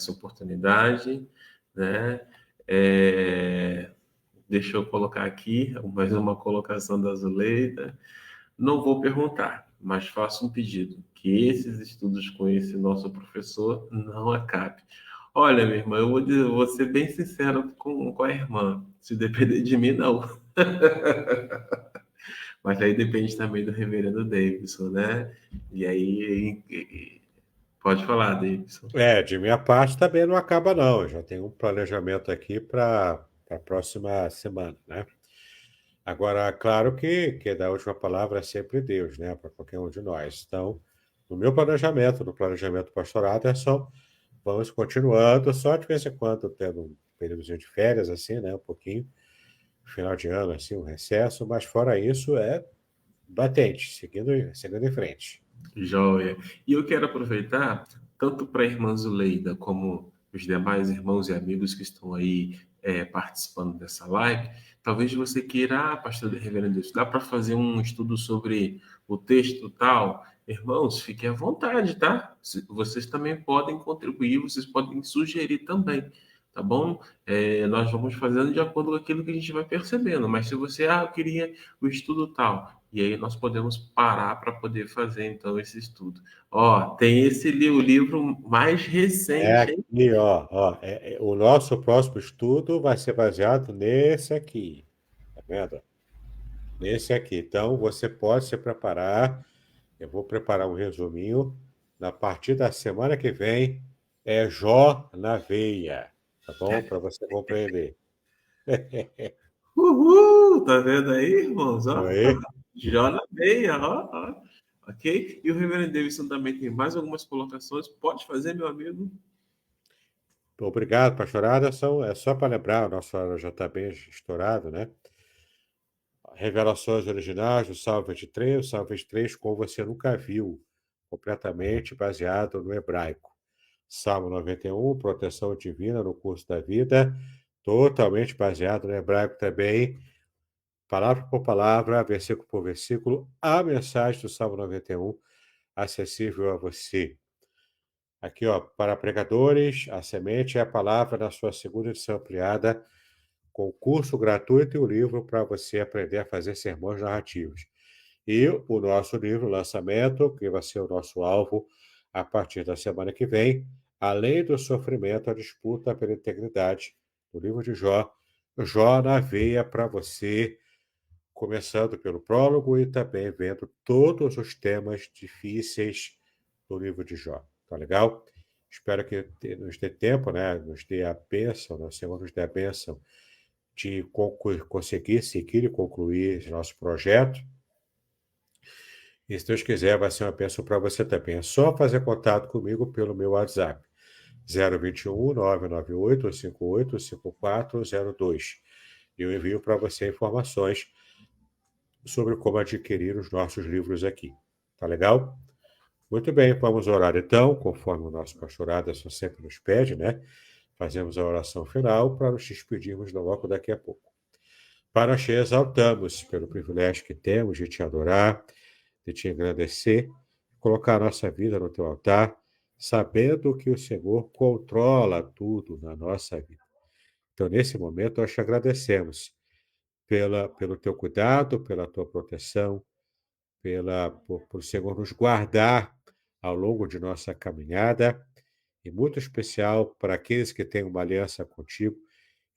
oportunidade, né? É, deixa eu colocar aqui mais uma colocação da Zuleida. Não vou perguntar, mas faço um pedido, que esses estudos com esse nosso professor não acabem. Olha, minha irmã, vou ser bem sincero com a irmã. Se depender de mim, não. Mas aí depende também do reverendo Davidson, né? E aí, pode falar, Davidson. De minha parte também não acaba, não. Eu já tenho um planejamento aqui para a próxima semana, né? Agora, claro que da última palavra é sempre Deus, né? Para qualquer um de nós. Então, no planejamento pastoral, Anderson, vamos continuando, só de vez em quando tendo um períodozinho de férias, assim, né? Um pouquinho, final de ano, assim, um recesso, mas fora isso é batente, seguindo em frente. Joia. E eu quero aproveitar, tanto para a irmã Zuleida, como os demais irmãos e amigos que estão aí participando dessa live, talvez você queira, pastor reverendo, dá para fazer um estudo sobre o texto tal? Irmãos, fiquem à vontade, tá? Vocês também podem contribuir, vocês podem sugerir também, tá bom? Nós vamos fazendo de acordo com aquilo que a gente vai percebendo, mas se você, eu queria o estudo tal, e aí nós podemos parar para poder fazer então esse estudo. Ó, tem o livro mais É recente, hein? aqui, ó, o nosso próximo estudo vai ser baseado nesse aqui, tá vendo? Nesse aqui. Então, você pode se preparar. Eu vou preparar um resuminho. Na partir da semana que vem, é Jó na veia, tá bom? Para você compreender. Uhul! Tá vendo aí, irmãos? Ó, Aí. Jó na meia, ó. Ok? E o Reverendo Davidson também tem mais algumas colocações. Pode fazer, meu amigo? Obrigado, pastor Aderson. É só para lembrar, o nosso horário já está bem estourado, né? Revelações originais do Salmo 23, o Salmo 23, como você nunca viu, completamente baseado no hebraico. Salmo 91, proteção divina no curso da vida, totalmente baseado no hebraico também, palavra por palavra, versículo por versículo, a mensagem do Salmo 91 acessível a você. Aqui, ó, para pregadores, a semente é a palavra na sua segunda edição ampliada, com curso gratuito e o livro para você aprender a fazer sermões narrativos. E o nosso livro, lançamento, que vai ser o nosso alvo, a partir da semana que vem, além do sofrimento, a disputa pela integridade do livro de Jó. Jó na veia para você, começando pelo prólogo e também vendo todos os temas difíceis do livro de Jó. Tá legal? Espero que nos dê tempo, né? Nos dê a bênção, né? O Senhor nos dê a bênção de conseguir seguir e concluir esse nosso projeto. E se Deus quiser, vai ser uma bênção para você também. É só fazer contato comigo pelo meu WhatsApp, 021 998 58 5402. Eu envio para você informações sobre como adquirir os nossos livros aqui. Tá legal? Muito bem, vamos orar então, conforme o nosso pastorado sempre nos pede, né? Fazemos a oração final para nos despedirmos logo daqui a pouco. Pai, nós te exaltamos pelo privilégio que temos de te adorar, de te agradecer, colocar a nossa vida no teu altar, sabendo que o Senhor controla tudo na nossa vida. Então, nesse momento, nós te agradecemos pelo teu cuidado, pela tua proteção, por o Senhor nos guardar ao longo de nossa caminhada, e muito especial para aqueles que têm uma aliança contigo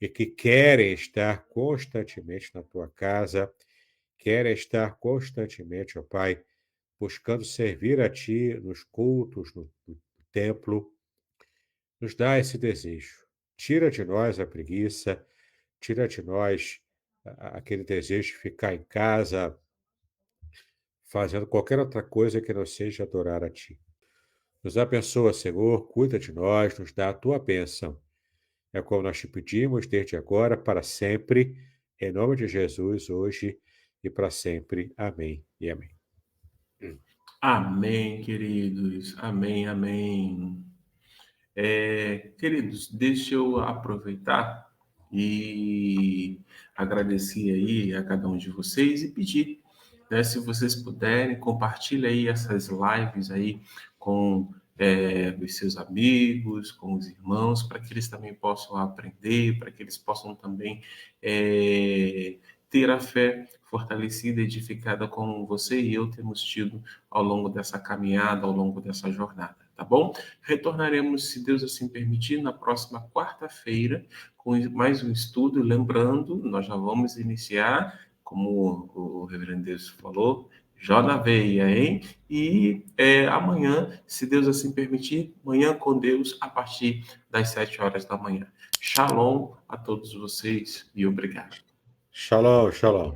e que querem estar constantemente na tua casa, querem estar constantemente, ó Pai, buscando servir a Ti nos cultos, no templo. Nos dá esse desejo. Tira de nós a preguiça, tira de nós aquele desejo de ficar em casa, fazendo qualquer outra coisa que não seja adorar a Ti. Nos abençoa, Senhor, cuida de nós, nos dá a Tua bênção. É como nós te pedimos desde agora, para sempre, em nome de Jesus, hoje e para sempre. Amém e amém. Amém, queridos. Amém, amém. Queridos, deixa eu aproveitar e agradecer aí a cada um de vocês e pedir, né, se vocês puderem, compartilhe aí essas lives aí com os seus amigos, com os irmãos, para que eles também possam aprender, para que eles possam também ter a fé fortalecida, edificada como você e eu temos tido ao longo dessa caminhada, ao longo dessa jornada, tá bom? Retornaremos, se Deus assim permitir, na próxima quarta-feira com mais um estudo. Lembrando, nós já vamos iniciar, como o reverendo Deus falou, Jó na veia, hein? E amanhã, se Deus assim permitir, manhã com Deus, a partir das 7 horas da manhã. Shalom a todos vocês e obrigado. Shalom, shalom.